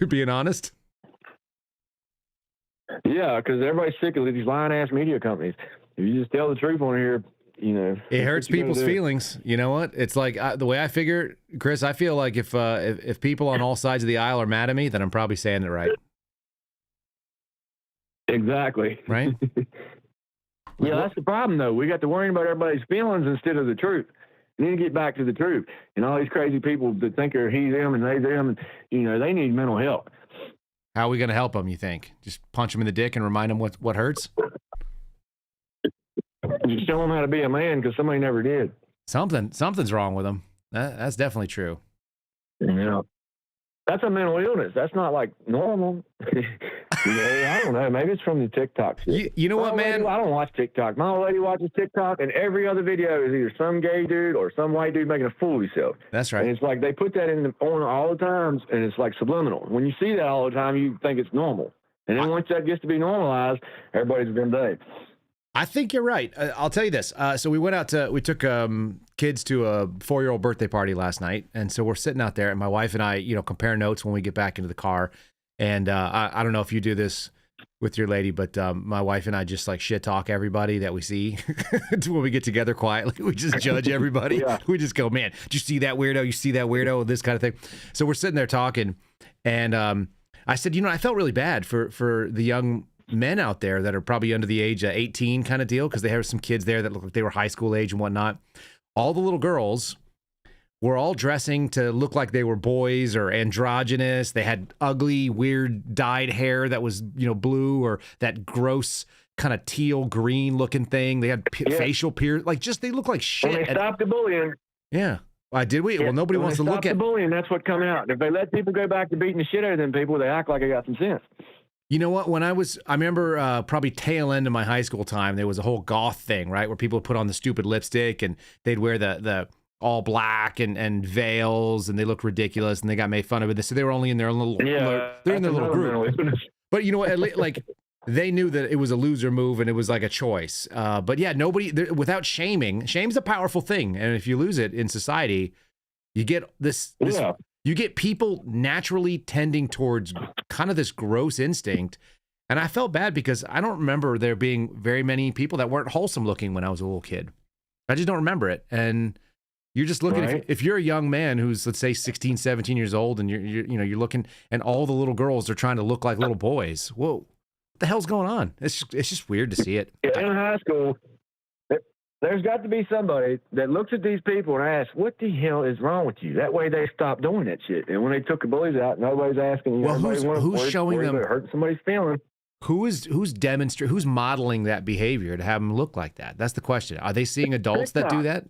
Being honest. Yeah, because everybody's sick of these lying-ass media companies. If you just tell the truth on here, you know. It hurts people's feelings. You know what? It's like the way I figure, Chris, I feel like if people on all sides of the aisle are mad at me, then I'm probably saying it right. Exactly. Right? Yeah, that's the problem, though. We got to worry about everybody's feelings instead of the truth. We need to get back to the truth. And all these crazy people that think they're he, them, and they, them, and, you know, they need mental help. How are we going to help them, you think? Just punch them in the dick and remind them what hurts? Just show them how to be a man because somebody never did. Something's wrong with them. That's definitely true. Yeah. That's a mental illness. That's not like normal. I don't know. Maybe it's from the TikTok shit. You know what, man? I don't watch TikTok. My old lady watches TikTok, and every other video is either some gay dude or some white dude making a fool of himself. That's right. And it's like they put that on all the times, and it's like subliminal. When you see that all the time, you think it's normal. And then once that gets to be normalized, everybody's been dead. I think you're right. I'll tell you this. So we took kids to a 4-year-old birthday party last night. And so we're sitting out there and my wife and I, compare notes when we get back into the car. And I don't know if you do this with your lady, but my wife and I just like shit talk everybody that we see when we get together quietly. We just judge everybody. Yeah. We just go, man, did you see that weirdo? You see that weirdo? This kind of thing. So we're sitting there talking. And I said, I felt really bad for the young men out there that are probably under the age of 18 kind of deal, because they have some kids there that look like they were high school age and whatnot. All the little girls were all dressing to look like they were boys or androgynous. They had ugly, weird dyed hair that was, blue, or that gross kind of teal green looking thing. They had facial piercing, like just they look like shit. When they stopped the bullying. Yeah. Did we? Yeah. Well, nobody wants to look at the bullying. That's what coming out. If they let people go back to beating the shit out of them people, they act like they got some sense. You know what? I remember probably tail end of my high school time, there was a whole goth thing, right? Where people would put on the stupid lipstick and they'd wear the all black and veils, and they looked ridiculous, and they got made fun of it. So they were only in their little, they're in their little group. But you know what? Like they knew that it was a loser move and it was like a choice. But yeah, nobody, without shaming, shame's a powerful thing. And if you lose it in society, you get this you get people naturally tending towards kind of this gross instinct. And I felt bad because I don't remember there being very many people that weren't wholesome looking when I was a little kid. I just don't remember it. And you're just looking, right. if you're a young man who's, let's say, 16, 17 years old, and you're looking, and all the little girls are trying to look like little boys. Whoa, what the hell's going on? It's just weird to see it. Yeah, in high school, there's got to be somebody that looks at these people and asks, what the hell is wrong with you? That way they stop doing that shit. And when they took the bullies out, nobody's asking. Well, who's showing them? Hurting somebody's feelings. Who's modeling that behavior to have them look like that? That's the question. Are they seeing adults that do that?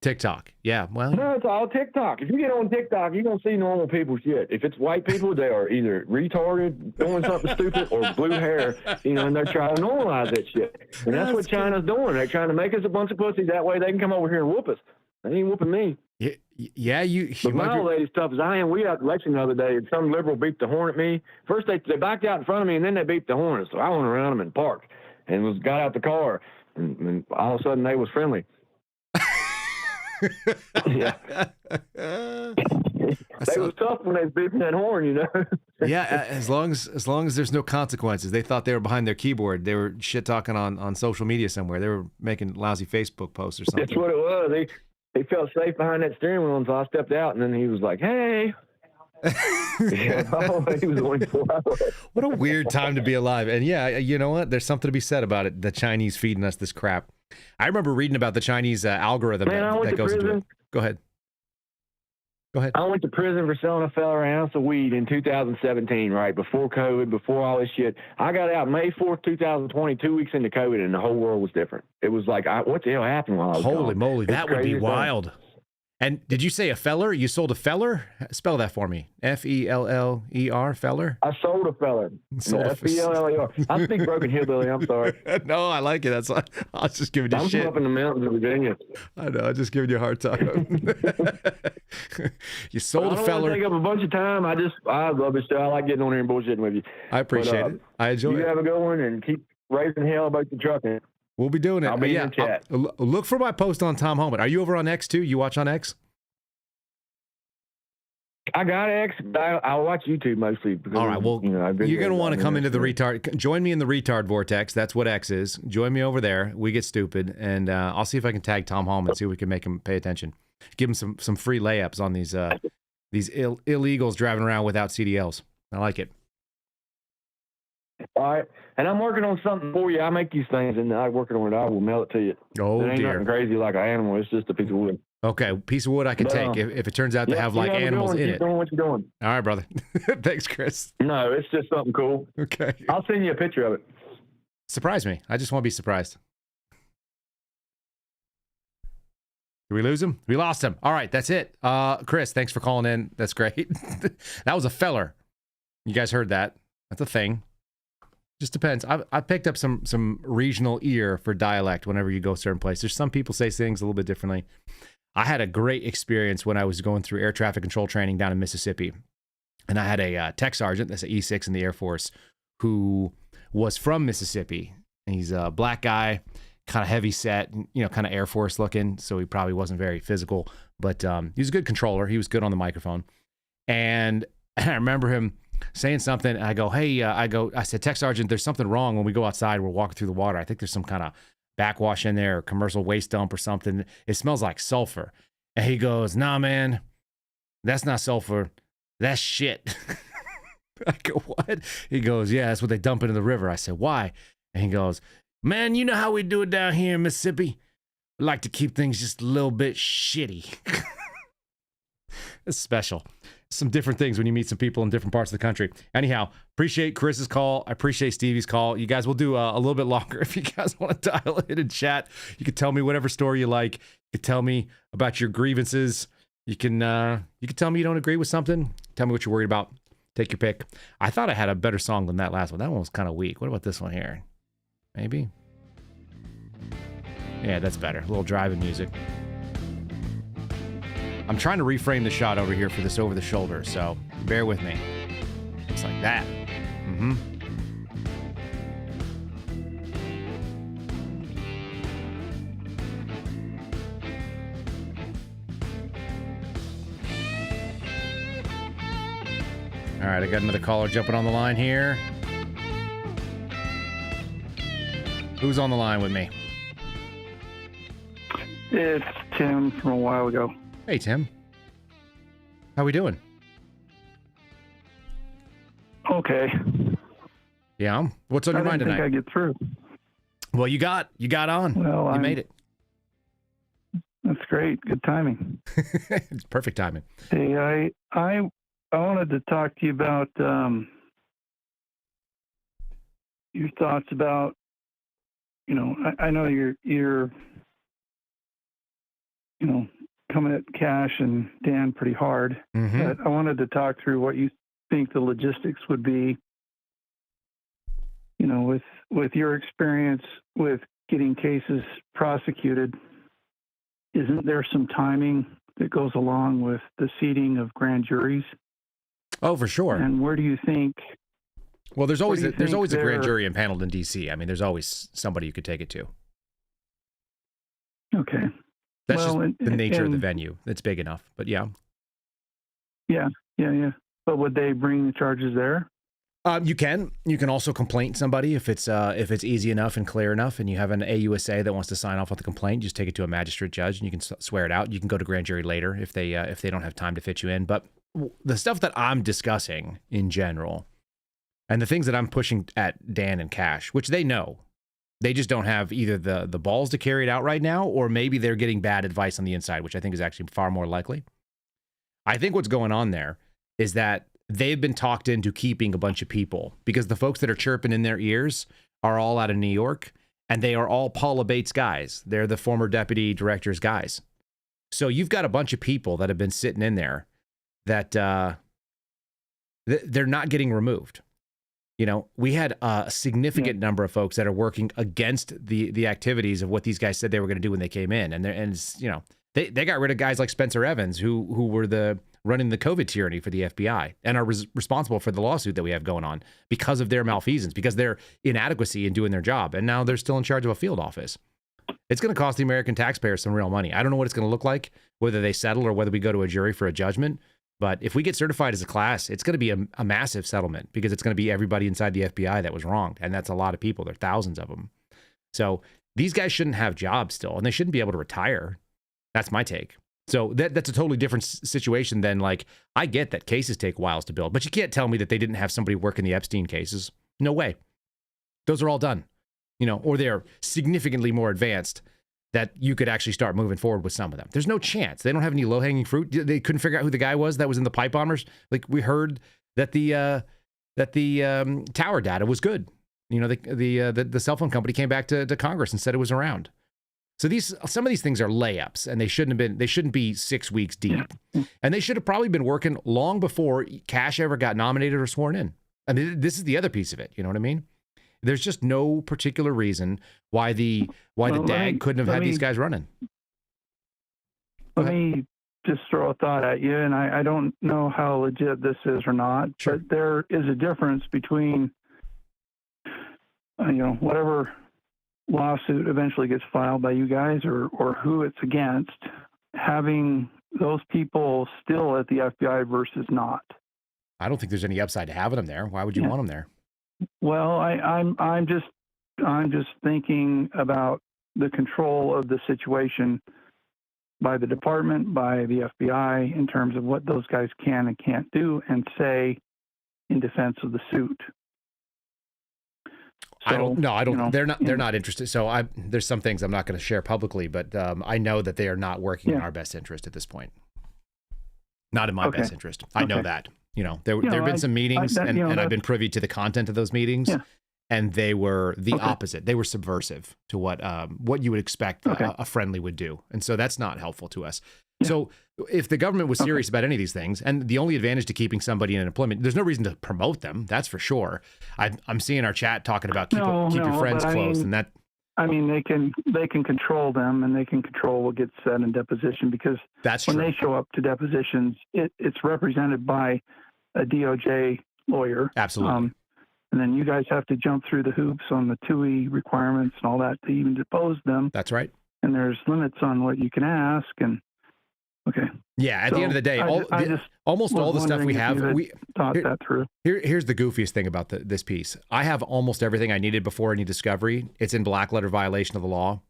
TikTok. Yeah. Well, no, it's all TikTok. If you get on TikTok, you're going to see normal people shit. If it's white people, they are either retarded, doing something stupid, or blue hair, and they're trying to normalize that shit. And that's what China's doing. They're trying to make us a bunch of pussies. That way they can come over here and whoop us. They ain't whooping me. Yeah, But my old lady's tough as I am. We out at Lexington the other day, and some liberal beeped the horn at me. First, they backed out in front of me, and then they beeped the horn. So I went around them and parked and got out the car. And all of a sudden, they was friendly. Yeah. They was tough when they was beeping that horn, Yeah, as long as there's no consequences. They thought they were behind their keyboard. They were shit talking on social media somewhere. They were making lousy Facebook posts or something. That's what it was. He felt safe behind that steering wheel, and so I stepped out, and then he was like, "Hey." He was only 4 hours. What a weird time to be alive. And yeah, you know what? There's something to be said about it. The Chinese feeding us this crap. I remember reading about the Chinese algorithm that goes into it. Go ahead. I went to prison for selling a fella an ounce of weed in 2017, right before COVID, before all this shit. I got out May 4th, 2020, 2 weeks into COVID, and the whole world was different. It was like, what the hell happened while I was Holy gone? moly, that would be wild. And did you say a feller? You sold a feller? Spell that for me. F-E-L-L-E-R, feller? I sold a feller. F-E-L-L-E-R. I speak broken hillbilly. I'm sorry. No, I like it. That's why I was just giving you shit. I'm up in the mountains of Virginia. I know. I'm just giving you a hard time. You sold a feller. I don't want to take up a bunch of time. I love this show. I like getting on here and bullshitting with you. I appreciate it. I enjoy it. You have a good one, and keep raising hell about the trucking. We'll be doing it. I'll be in the chat. Look for my post on Tom Holman. Are you over on X too? You watch on X? I got X, but I watch YouTube mostly. Because, All right, well, you're going to want to come into the retard. retard. Join me in the retard vortex. That's what X is. Join me over there. We get stupid, and I'll see if I can tag Tom Hallman, see if we can make him pay attention. Give him some free layups on these illegals driving around without CDLs. I like it. All right, and I'm working on something for you. I make these things, and I working on it. I will mail it to you. Oh, it ain't dear. nothing crazy like an animal. It's just a piece of wood. Okay, piece of wood I can take if it turns out to have like animals in it. Keep doing what you're doing. All right, brother. Thanks, Chris. No, it's just something cool. Okay. I'll send you a picture of it. Surprise me. I just want to be surprised. Did we lose him? We lost him. All right, that's it. Chris, thanks for calling in. That's great. That was a feller. You guys heard that. That's a thing. Just depends. I picked up some regional ear for dialect whenever you go a certain place. There's some people say things a little bit differently. I had a great experience when I was going through air traffic control training down in Mississippi. And I had a tech sergeant, that's an E6 in the Air Force, who was from Mississippi. And he's a black guy, kind of heavy set, kind of Air Force looking. So he probably wasn't very physical, but he was a good controller. He was good on the microphone. And I remember him saying something, and I go, hey, I said, Tech Sergeant, there's something wrong when we go outside. We're walking through the water. I think there's some kind of backwash in there, or commercial waste dump or something. It smells like sulfur. And he goes, nah, man, that's not sulfur. That's shit. I go, what? He goes, yeah, that's what they dump into the river. I said, why? And he goes, man, you know how we do it down here in Mississippi? We like to keep things just a little bit shitty. It's special. Some different things when you meet some people in different parts of the country. Anyhow, appreciate Chris's call. I appreciate Stevie's call. You guys will do a little bit longer if you guys want to dial in and chat. You can tell me whatever story you like. You can tell me about your grievances. You can tell me you don't agree with something. Tell me what you're worried about. Take your pick. I thought I had a better song than that last one. That one was kind of weak. What about this one here? Maybe? Yeah, that's better. A little driving music. I'm trying to reframe the shot over here for this over the shoulder, so bear with me. It's like that. Mm-hmm. All right, I got another caller jumping on the line here. Who's on the line with me? It's Tim from a while ago. Hey, Tim. How we doing? Okay. Yeah. What's on your mind tonight? I think I get through. Well, you got on. Well, you made it. That's great. Good timing. It's perfect timing. Hey, I wanted to talk to you about your thoughts about, I know you're coming at Cash and Dan pretty hard, but I wanted to talk through what you think the logistics would be, with your experience with getting cases prosecuted. Isn't there some timing that goes along with the seating of grand juries? Oh, for sure. And where do you think? Well, there's always a grand jury impaneled in D.C. I mean, there's always somebody you could take it to. Okay. That's just the nature of the venue. It's big enough, but yeah. Yeah. But would they bring the charges there? You can also complaint somebody if it's easy enough and clear enough, and you have an AUSA that wants to sign off on the complaint. Just take it to a magistrate judge, and you can swear it out. You can go to grand jury later if they don't have time to fit you in. But the stuff that I'm discussing in general, and the things that I'm pushing at Dan and Cash, which they know, they just don't have either the balls to carry it out right now, or maybe they're getting bad advice on the inside, which I think is actually far more likely. I think what's going on there is that they've been talked into keeping a bunch of people because the folks that are chirping in their ears are all out of New York, and they are all Paula Bates guys. They're the former deputy director's guys. So you've got a bunch of people that have been sitting in there that they're not getting removed. We had a significant number of folks that are working against the activities of what these guys said they were going to do when they came in, they got rid of guys like Spencer Evans, who were running the COVID tyranny for the FBI and are responsible for the lawsuit that we have going on because of their malfeasance, because their inadequacy in doing their job, and now they're still in charge of a field office. It's going to cost the American taxpayer some real money. I don't know what it's going to look like, whether they settle or whether we go to a jury for a judgment. But if we get certified as a class, it's going to be a massive settlement because it's going to be everybody inside the FBI that was wronged. And that's a lot of people. There are thousands of them. So these guys shouldn't have jobs still, and they shouldn't be able to retire. That's my take. So that's a totally different situation than, like, I get that cases take whiles to build, but you can't tell me that they didn't have somebody work in the Epstein cases. No way. Those are all done, or they're significantly more advanced that you could actually start moving forward with some of them. There's no chance. They don't have any low-hanging fruit. They couldn't figure out who the guy was that was in the pipe bombers. Like, we heard that the tower data was good. The cell phone company came back to Congress and said it was around. So some of these things are layups, and they shouldn't be 6 weeks deep. And they should have probably been working long before Cash ever got nominated or sworn in. I mean, this is the other piece of it. You know what I mean? There's just no particular reason why the DAG couldn't have had these guys running. Let me just throw a thought at you, and I don't know how legit this is or not, Sure. but there is a difference between, whatever lawsuit eventually gets filed by you guys or who it's against, having those people still at the FBI versus not. I don't think there's any upside to having them there. Why would you want them there? Well, I'm just thinking about the control of the situation by the department, by the FBI, in terms of what those guys can and can't do and say in defense of the suit. So, They're not interested. So there's some things I'm not going to share publicly, but I know that they are not working in our best interest at this point. Not in my best interest. I know that. There have been some meetings, and I've been privy to the content of those meetings, and they were the opposite. They were subversive to what you would expect a friendly would do, and so that's not helpful to us. Yeah. So if the government was serious about any of these things, and the only advantage to keeping somebody in employment, there's no reason to promote them. That's for sure. I'm seeing our chat talking about keep your friends close, and that. I mean, they can control them, and they can control what gets said in deposition, because when they show up to depositions, it's represented by a DOJ lawyer. Absolutely. And then you guys have to jump through the hoops on the TUI requirements and all that to even depose them. That's right. And there's limits on what you can ask. And yeah, at the end of the day, almost all the stuff we have, we thought that through. Here's the goofiest thing about this piece. I have almost everything I needed before any discovery. It's in black letter violation of the law.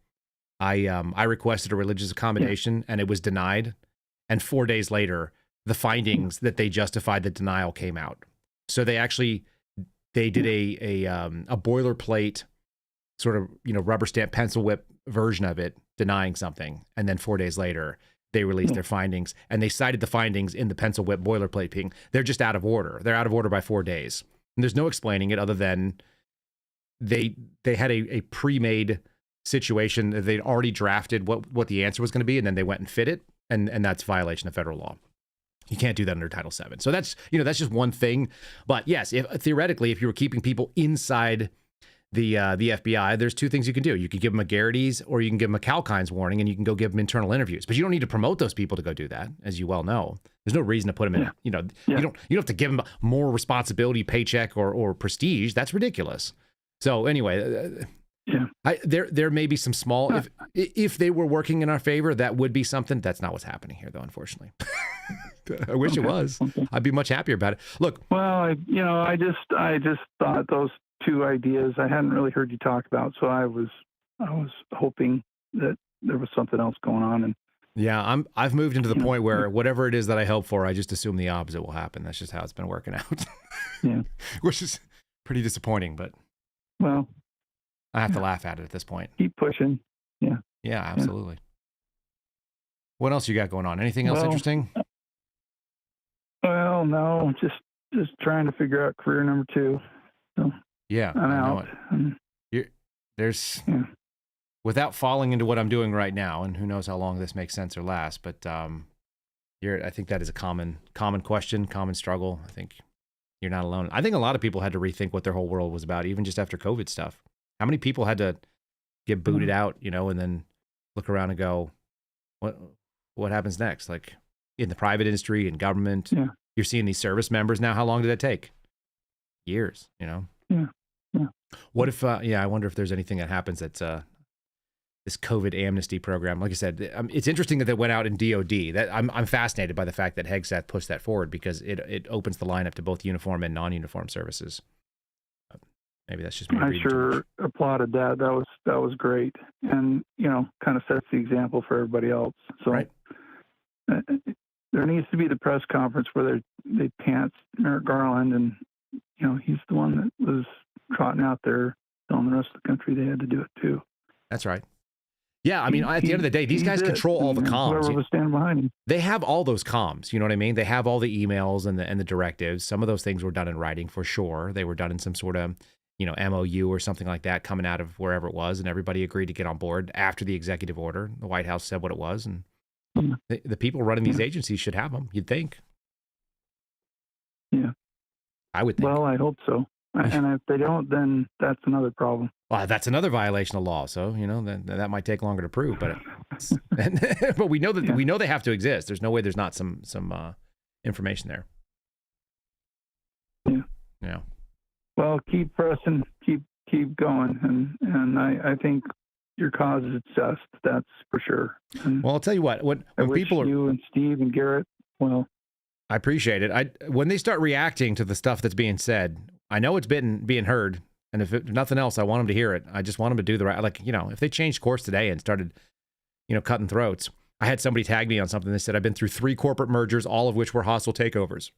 I requested a religious accommodation and it was denied. And 4 days later, the findings that they justified the denial came out. So they did a boilerplate sort of, rubber stamp pencil whip version of it, denying something. And then 4 days later, they released their findings, and they cited the findings in the pencil whip boilerplate thing. They're just out of order. They're out of order by 4 days. And there's no explaining it other than they had a pre-made situation that they'd already drafted what the answer was going to be, and then they went and fit it, and that's violation of federal law. You can't do that under Title VII. So that's just one thing. But yes, theoretically, if you were keeping people inside the FBI, there's two things you can do. You could give them a Garrity's, or you can give them a Kalkine's warning, and you can go give them internal interviews. But you don't need to promote those people to go do that, as you well know. There's no reason to put them in. You don't have to give them more responsibility, paycheck, or prestige. That's ridiculous. So anyway, there may be some small. If they were working in our favor, that would be something. That's not what's happening here, though. Unfortunately, I wish it was. I'd be much happier about it. Look, well, I just thought those two ideas I hadn't really heard you talk about, so I was hoping that there was something else going on. And yeah, I've moved into the point where whatever it is that I hope for, I just assume the opposite will happen. That's just how it's been working out. Which is pretty disappointing, but well, I have to laugh at it at this point. Keep pushing. Yeah, absolutely. What else you got going on? Anything else interesting? Well, no, just trying to figure out career number 2. So yeah, I'm out. There's without falling into what I'm doing right now, and who knows how long this makes sense or last, but I think that is a common question, common struggle. I think you're not alone. I think a lot of people had to rethink what their whole world was about, even just after COVID stuff. How many people had to get booted out, and then look around and go, what happens next? Like in the private industry and government, you're seeing these service members now. How long did that take? Years, Yeah. What if, I wonder if there's anything that happens that's this COVID amnesty program. Like I said, it's interesting that they went out in DOD. That I'm fascinated by the fact that Hegseth pushed that forward because it opens the line up to both uniform and non-uniform services. Maybe that's just me. I sure applauded that. That was great, and kind of sets the example for everybody else. So right. There needs to be the press conference where they pants Merrick Garland, and he's the one that was trotting out there telling the rest of the country they had to do it too. That's right. Yeah, I mean, at the end of the day, these guys control all the comms. Whoever was standing behind him. They have all those comms. You know what I mean? They have all the emails and the directives. Some of those things were done in writing for sure. They were done in some sort of MOU or something like that coming out of wherever it was, and everybody agreed to get on board after the executive order. The White House said what it was, and the people running these agencies should have them, you'd think. Yeah. I would think. Well, I hope so. And if they don't, then that's another problem. Well, that's another violation of law. So, that might take longer to prove, but but we know that we know they have to exist. There's no way there's not some information there. Yeah. Yeah. Well, keep pressing, keep going, and I think your cause is just, that's for sure. And well, I'll tell you what, when people are, you and Steve and Garrett, well, I appreciate it. When they start reacting to the stuff that's being said, I know it's being heard, and if nothing else, I want them to hear it. I just want them to do the right, if they changed course today and started, cutting throats. I had somebody tag me on something. They said, I've been through 3 corporate mergers, all of which were hostile takeovers.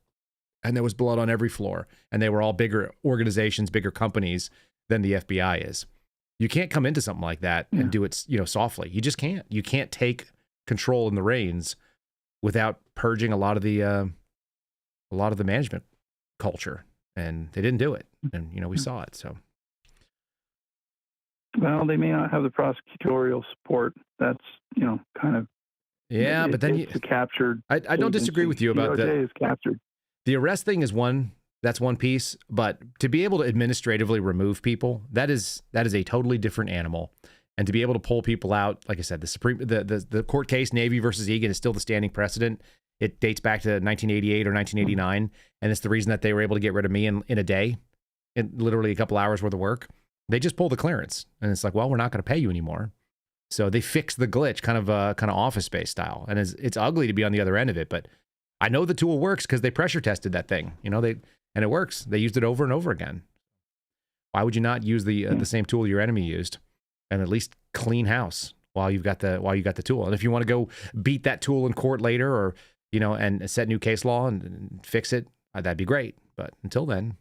And there was blood on every floor. And they were all bigger organizations, bigger companies than the FBI is. You can't come into something like that and do it, softly. You just can't. You can't take control in the reins without purging a lot of the management culture. And they didn't do it. And, we saw it. So. Well, they may not have the prosecutorial support. That's, kind of. Yeah, but then it's captured. I don't disagree with you about that. DOJ is captured. The arrest thing is one piece, but to be able to administratively remove people, that is a totally different animal. And to be able to pull people out, like I said, the court case, Navy versus Egan, is still the standing precedent. It dates back to 1988 or 1989, and it's the reason that they were able to get rid of me in a day, in literally a couple hours worth of work. They just pulled the clearance, and it's like, well, we're not going to pay you anymore. So they fixed the glitch, kind of Office Space style, and it's ugly to be on the other end of it, but I know the tool works because they pressure tested that thing, and it works. They used it over and over again. Why would you not use the same tool your enemy used, and at least clean house while you've got the tool? And if you want to go beat that tool in court later, or and set new case law and fix it, that'd be great. But until then,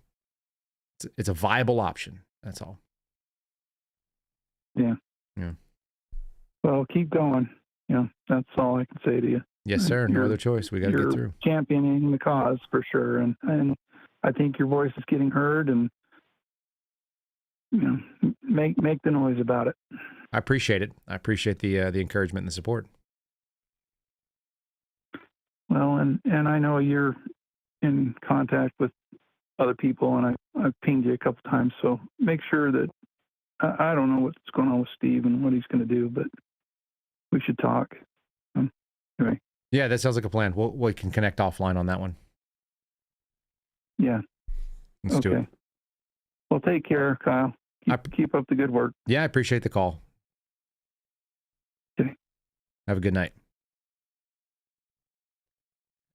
it's a viable option. That's all. Yeah. Yeah. Well, keep going. That's all I can say to you. Yes, sir. No other choice. We got to get through. Championing the cause for sure, and I think your voice is getting heard, and make the noise about it. I appreciate it. I appreciate the encouragement and the support. Well, and I know you're in contact with other people, and I've pinged you a couple times, so make sure that I don't know what's going on with Steve and what he's going to do, but we should talk. Anyway. Yeah, that sounds like a plan. We can connect offline on that one. Yeah. Let's do it. Well, take care, Kyle. Keep up the good work. Yeah, I appreciate the call. Okay. Have a good night.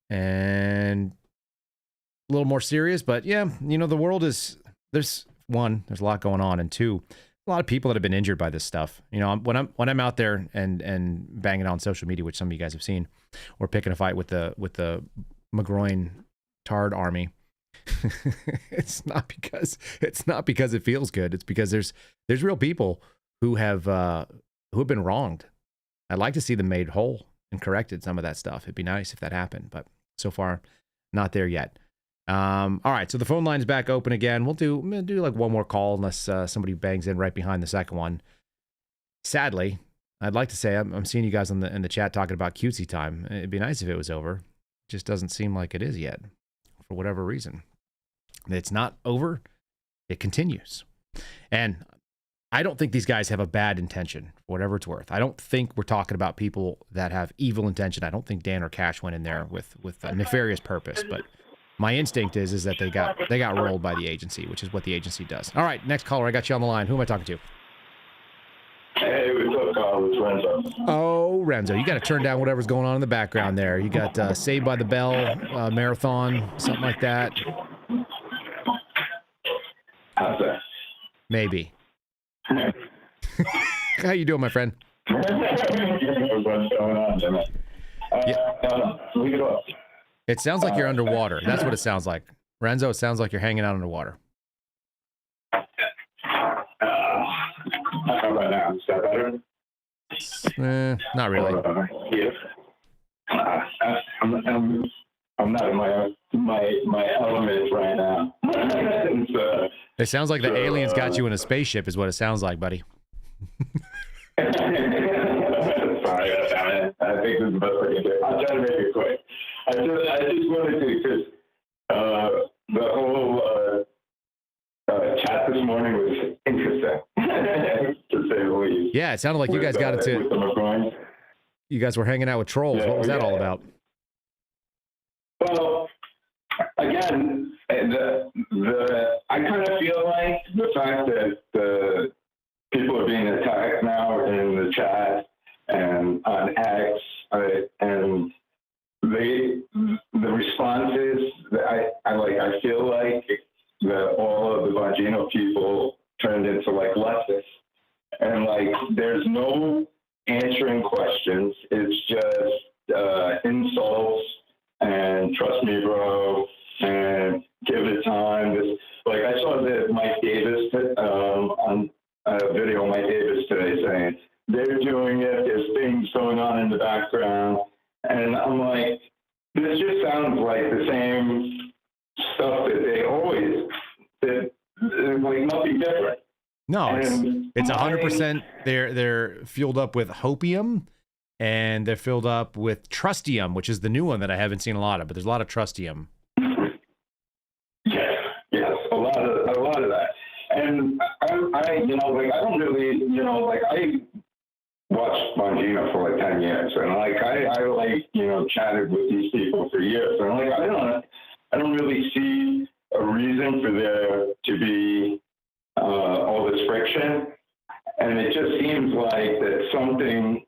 And a little more serious, but yeah, the world is, there's a lot going on, and 2, a lot of people that have been injured by this stuff. When I'm out there and banging on social media, which some of you guys have seen, or picking a fight with the McGroin Tard army, it's not because it feels good. It's because there's real people who have been wronged. I'd like to see them made whole and corrected, some of that stuff. It'd be nice if that happened, but so far not there yet. All right, so the phone line's back open again. We'll do like one more call unless somebody bangs in right behind the second one. Sadly, I'd like to say I'm seeing you guys in the chat talking about cutesy time. It'd be nice if it was over. It just doesn't seem like it is yet, for whatever reason. It's not over. It continues. And I don't think these guys have a bad intention, for whatever it's worth. I don't think we're talking about people that have evil intention. I don't think Dan or Cash went in there with a nefarious purpose, but my instinct is that they got rolled by the agency, which is what the agency does. All right, next caller. I got you on the line. Who am I talking to? Hey, what's up, Kyle? Renzo. Oh, Renzo, you got to turn down whatever's going on in the background there. You got Saved by the Bell marathon, something like that. How's that? Maybe. How you doing, my friend? What's going on, damn it? Leave it up. It sounds like you're underwater. That's what it sounds like. Renzo, it sounds like you're hanging out underwater. How about now? Is that better? Not really. Yes. I'm not in my element right now. It sounds like the aliens got you in a spaceship is what it sounds like, buddy. Sorry, I think this is the best I can do. I'll try to make it quick. I just wanted to, because the whole chat this morning was interesting, to say the least. Yeah, it sounded like you guys got into. You guys were hanging out with trolls. Yeah, what was that all about? Well, again, I kind of feel like the fact that the people are being attacked now in the chat and on X, and the responses, I feel like that all of the Bongino people turned into like leftists, and like there's no answering questions. It's just insults and trust me, bro, and give it time. Like I saw that Mike Davis on a video of Mike Davis today saying they're doing it. There's things going on in the background, and I'm like, this just sounds like the same stuff that they always did. Like nothing different. No, it's 100%. They're fueled up with hopium, and they're filled up with trustium, which is the new one that I haven't seen a lot of. But there's a lot of trustium. Yes, a lot of that. And I don't really, I watched Bongino for like 10 years, and I chatted with these people for years, and I don't really see a reason for there to be all this friction, and it just seems like that something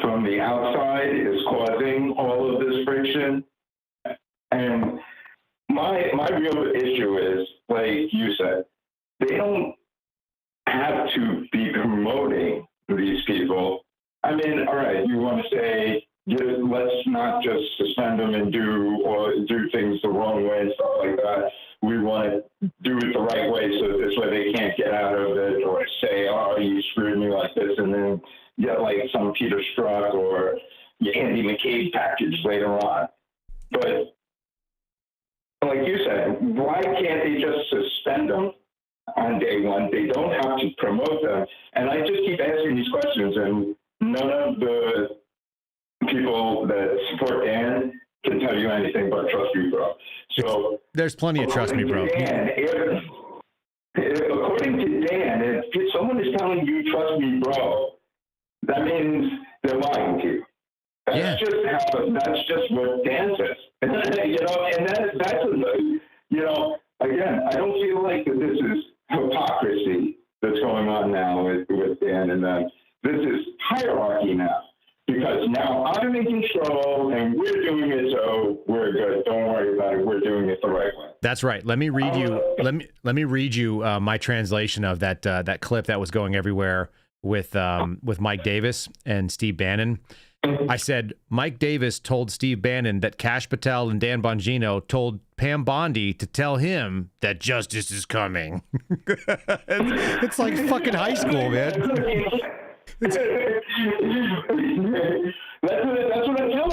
from the outside is causing all of this friction. And my real issue is, like you said, they don't have to be promoting these people. I mean, all right, you want to say, let's not just suspend them and do things the wrong way and stuff like that. We want to do it the right way so this way they can't get out of it or say, oh, you screwed me like this, and then get like some Peter Strzok or Andy McCabe package later on. But like you said, why can't they just suspend them on day one? They don't have to promote them. And I just keep asking these questions, and none of the people that support Dan can tell you anything but trust me, bro. So there's plenty of trust me, bro. Dan, according to Dan, if someone is telling you trust me, bro, that means they're lying to you. That's just what Dan says. And again, I don't feel like that this is hypocrisy that's going on now with Dan and them. This is hierarchy now, because now I'm in control and we're doing it, so we're good. Don't worry about it. We're doing it the right way. That's right. Let me read you. Let me read you my translation of that clip that was going everywhere with Mike Davis and Steve Bannon. I said, Mike Davis told Steve Bannon that Kash Patel and Dan Bongino told Pam Bondi to tell him that justice is coming. it's like fucking high school, man. That's what I tell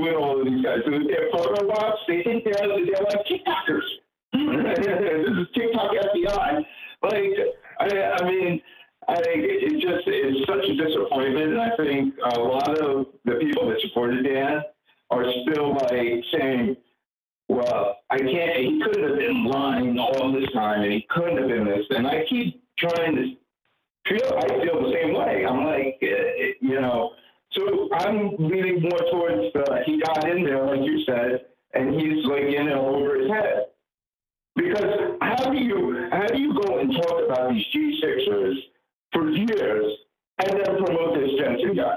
with all of these guys. They're photo ops. They think they're like TikTokers. This is TikTok FBI. I think it's such a disappointment, and I think a lot of the people that supported Dan are still like saying, well, he couldn't have been lying all this time, and he couldn't have been this. And I keep trying to I feel the same way. I'm like, so I'm leaning more towards he got in there, like you said, and he's like in and over his head. Because how do you go and talk about these G6ers for years and then promote this Jensen guy.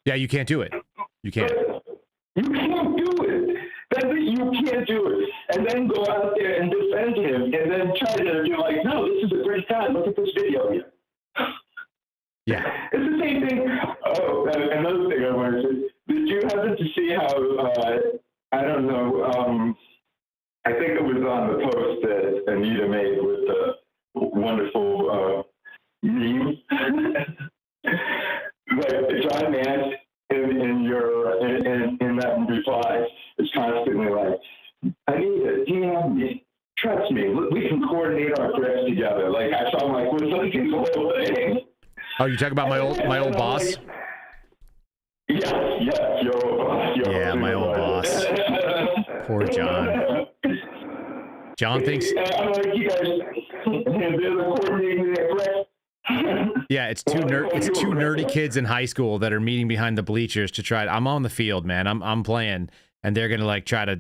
Yeah, you can't do it. You can't. You can't do it. You can't do it. And then go out there and defend him, and then try to be like, no, this is a great guy. Look at this video here. Yeah. It's the same thing. Oh, another thing I wanted to say. Did you happen to see how, I don't know, I think it was on the post that Anita made with the wonderful meme. Like John Nance in that reply is constantly like, Anita, DM me. Trust me, we can coordinate our threats together. Like I saw like was like his whole thing. Oh, you talking about my old boss? Like, yes, your old boss. Yeah, my old boss. Poor John. John thinks. I'm like, you guys, they're coordinating their threats. Yeah, it's two nerdy kids in high school that are meeting behind the bleachers to try. I'm on the field, man. I'm playing, and they're gonna like try to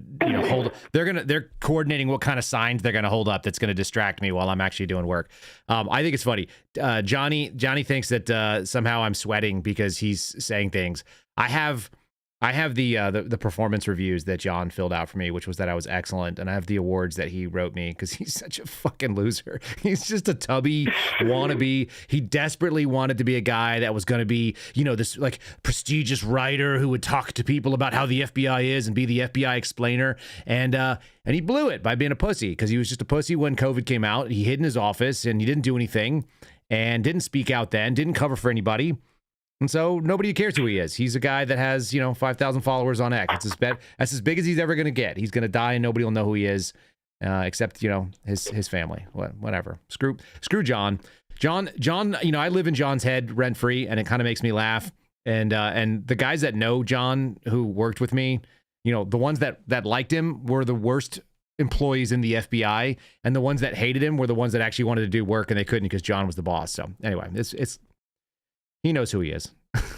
hold. They're coordinating what kind of signs they're gonna hold up that's gonna distract me while I'm actually doing work. I think it's funny. Johnny thinks that somehow I'm sweating because he's saying things. I have the performance reviews that John filled out for me, which was that I was excellent, and I have the awards that he wrote me because he's such a fucking loser. He's just a tubby wannabe. He desperately wanted to be a guy that was going to be, this like prestigious writer who would talk to people about how the FBI is and be the FBI explainer, and he blew it by being a pussy because he was just a pussy when COVID came out. He hid in his office and he didn't do anything and didn't speak out then, didn't cover for anybody. And so nobody cares who he is. He's a guy that has, 5,000 followers on X. That's as big as he's ever going to get. He's going to die and nobody will know who he is, except, his family. Whatever. Screw John. John, I live in John's head rent free, and it kind of makes me laugh. And the guys that know John who worked with me, the ones that liked him were the worst employees in the FBI, and the ones that hated him were the ones that actually wanted to do work and they couldn't because John was the boss. So anyway, it's he knows who he is.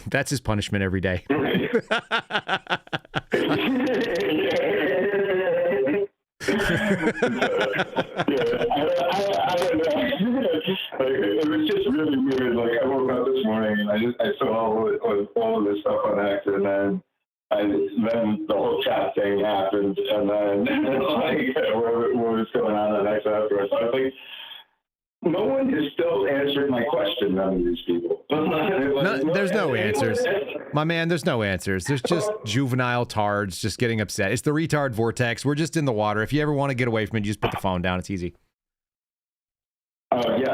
That's his punishment every day. I don't know. It was just really weird. Like I woke up this morning and I saw all of this stuff on X, and then the whole chat thing happened, and then like what was going on X afterwards. I was like, no one has still answered my question, none of these people. There's no answers. My man, there's no answers. There's just juvenile tards just getting upset. It's the retard vortex. We're just in the water. If you ever want to get away from it, you just put the phone down. It's easy. Oh, yes.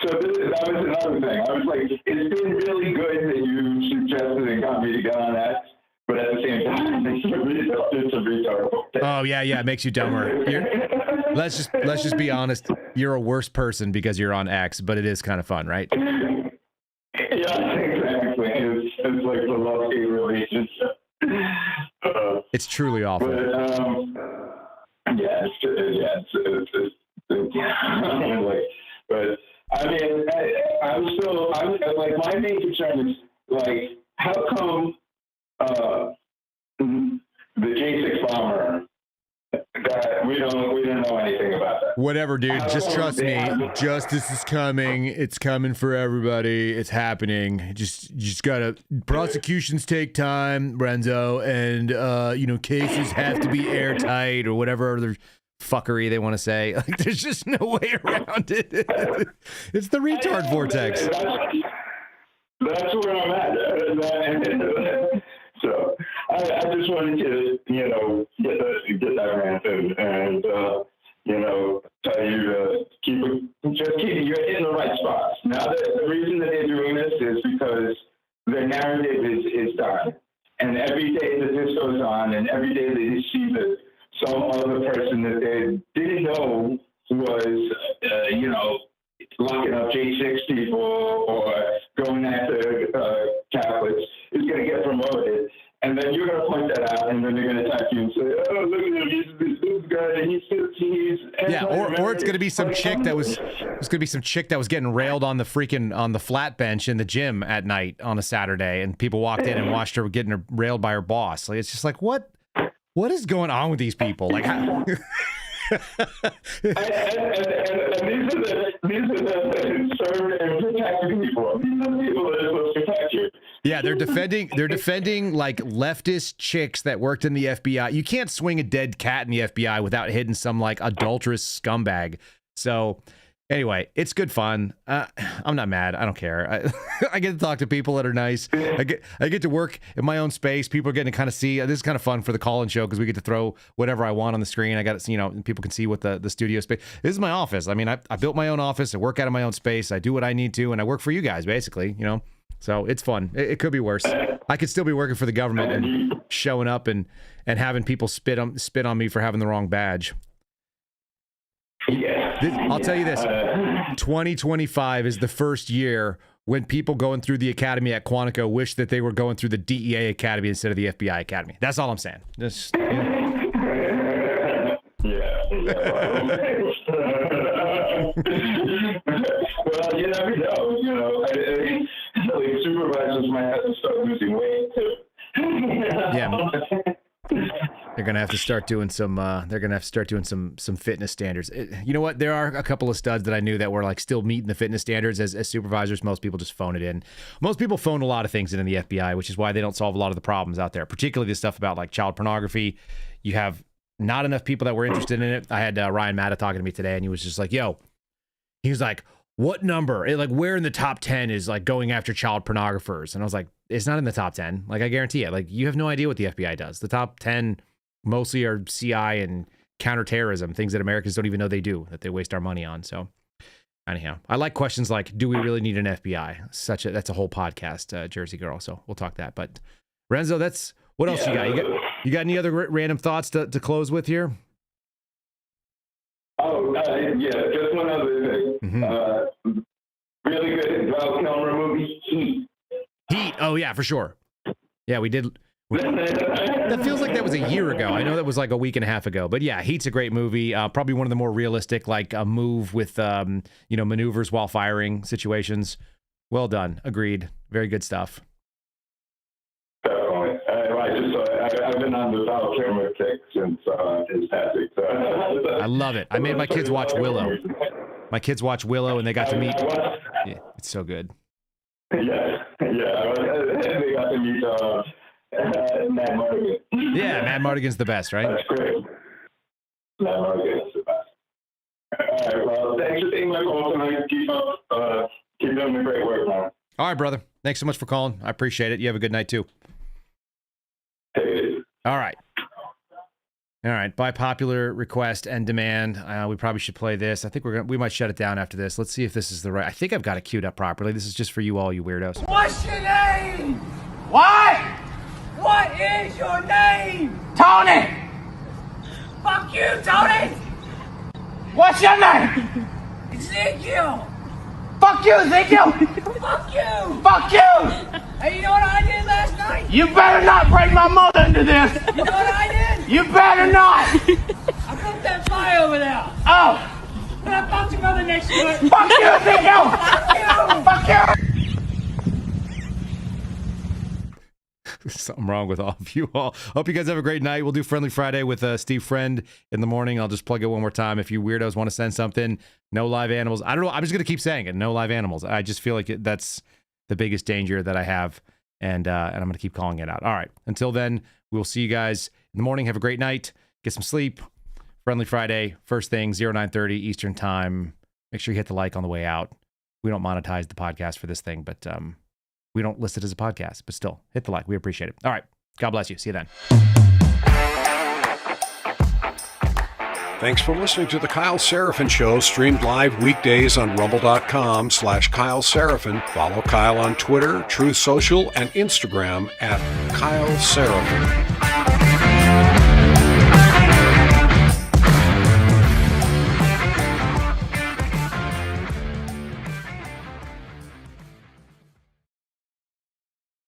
So that was another thing. I was like, it's been really good that you suggested and got me to get on that. But at the same time, it's a retard. Oh, yeah. It makes you dumber. Let's just be honest. You're a worse person because you're on X, but it is kind of fun, right? Yeah, exactly. It's like the love-hate relationship. It's truly awful. But, but I mean, I was like, my main concern is like, how come the J6 bomber, that we don't know anything about that. Whatever, dude. Just trust me. Justice is coming. It's coming for everybody. It's happening. You just gotta. Prosecutions take time, Renzo, and cases have to be airtight or whatever other fuckery they want to say. Like, there's just no way around it. It's the retard vortex. That's where I'm at. So I just wanted to, get that rant and tell you to keep you're in the right spots. Now, the reason that they're doing this is because the narrative is done. And every day that this goes on, and every day that you see that some other person that they didn't know was, locking up J6 people or going after Catholics is going to get promoted. And then you're going to point that out, and then they're going to attack you and say, "Oh, look at him! He's this guy, and he's." Yeah, or it's going to be some chick that was. It's going to be some chick that was getting railed on the flat bench in the gym at night on a Saturday, and people walked in and watched her getting railed by her boss. Like, it's just like, what is going on with these people? Like, And these are the serve and protect people. These are the people that are supposed to protect you. Yeah, they're defending like leftist chicks that worked in the FBI. You can't swing a dead cat in the FBI without hitting some like adulterous scumbag. So anyway, it's good fun. I'm not mad. I don't care. I get to talk to people that are nice. I get to work in my own space. People are getting to kind of see. This is kind of fun for the call-in show because we get to throw whatever I want on the screen. I got to, people can see what the studio space. This is my office. I mean, I built my own office. I work out of my own space. I do what I need to, and I work for you guys, basically. So it's fun. It could be worse. I could still be working for the government and showing up and having people spit on me for having the wrong badge. Yeah. I'll tell you this, 2025 is the first year when people going through the academy at Quantico wish that they were going through the DEA academy instead of the FBI academy. That's all I'm saying. Just, Well, you never know. Like supervisors might have to start losing weight too. yeah. They're gonna have to start doing some. They're gonna have to start doing some fitness standards. You know what? There are a couple of studs that I knew that were like still meeting the fitness standards as supervisors. Most people just phone it in. Most people phone a lot of things in the FBI, which is why they don't solve a lot of the problems out there. Particularly this stuff about like child pornography. You have not enough people that were interested in it. I had Ryan Matta talking to me today, and he was just like, "Yo," he was like, "What number? Like, where in the top 10 is like going after child pornographers?" And I was like, "It's not in the top 10. Like, I guarantee it. Like, you have no idea what the FBI does. The top 10 mostly are CI and counterterrorism, things that Americans don't even know they do, that they waste our money on." So, anyhow, I like questions like, "Do we really need an FBI?" That's a whole podcast, Jersey Girl. So we'll talk that. But Renzo, that's what else you got? You got any other random thoughts to close with here? Oh, yeah, just one other thing. Mm-hmm. Really good Val Kilmer movie, Heat. Heat. Oh yeah, for sure. Yeah, we did. That feels like that was a year ago. I know that was like a week and a half ago, but yeah, Heat's a great movie. Probably one of the more realistic, like a move with, maneuvers while firing situations. Well done. Agreed. Very good stuff. Definitely. I've been on the Val Kilmer kick since his passing. So. I love it. I made my kids watch Willow. My kids watch Willow, and they got to meet. Yeah, it's so good. Yeah. They got to meet Matt Mardigan. Yeah, Matt Mardigan's the best, right? That's great. Matt Mardigan's the best. All right, well, thanks for taking my call tonight. Keep doing the great work, man. All right, brother. Thanks so much for calling. I appreciate it. You have a good night, too. Hey. All right. By popular request and demand, we probably should play this. I think we might shut it down after this. Let's see if this is the right. I think I've got it queued up properly. This is just for you all, you weirdos. What's your name? What? What is your name? Tony. Fuck you, Tony. What's your name? Ezekiel. Fuck you, Ezekiel. Fuck you. Fuck you. Hey, you know what I did last night? You better not bring my mother into this. You know what I did? You better not. I broke that fly over there. Oh. And I found your mother next to it. Fuck you, Ezekiel. Fuck you. Fuck you. Something wrong with all of you all. Hope you guys have a great night. We'll do Friendly Friday with Steve Friend in the morning. I'll just plug it one more time. If you weirdos want to send something, no live animals. I don't know. I'm just going to keep saying it. No live animals. I just feel like that's the biggest danger that I have. And I'm going to keep calling it out. All right. Until then, we'll see you guys in the morning. Have a great night. Get some sleep. Friendly Friday, first thing, 0930 Eastern time. Make sure you hit the like on the way out. We don't monetize the podcast for this thing, but we don't list it as a podcast, but still, hit the like. We appreciate it. All right. God bless you. See you then. Thanks for listening to The Kyle Seraphin Show, streamed live weekdays on rumble.com/Kyle Seraphin. Follow Kyle on Twitter, Truth Social, and Instagram at Kyle Seraphin.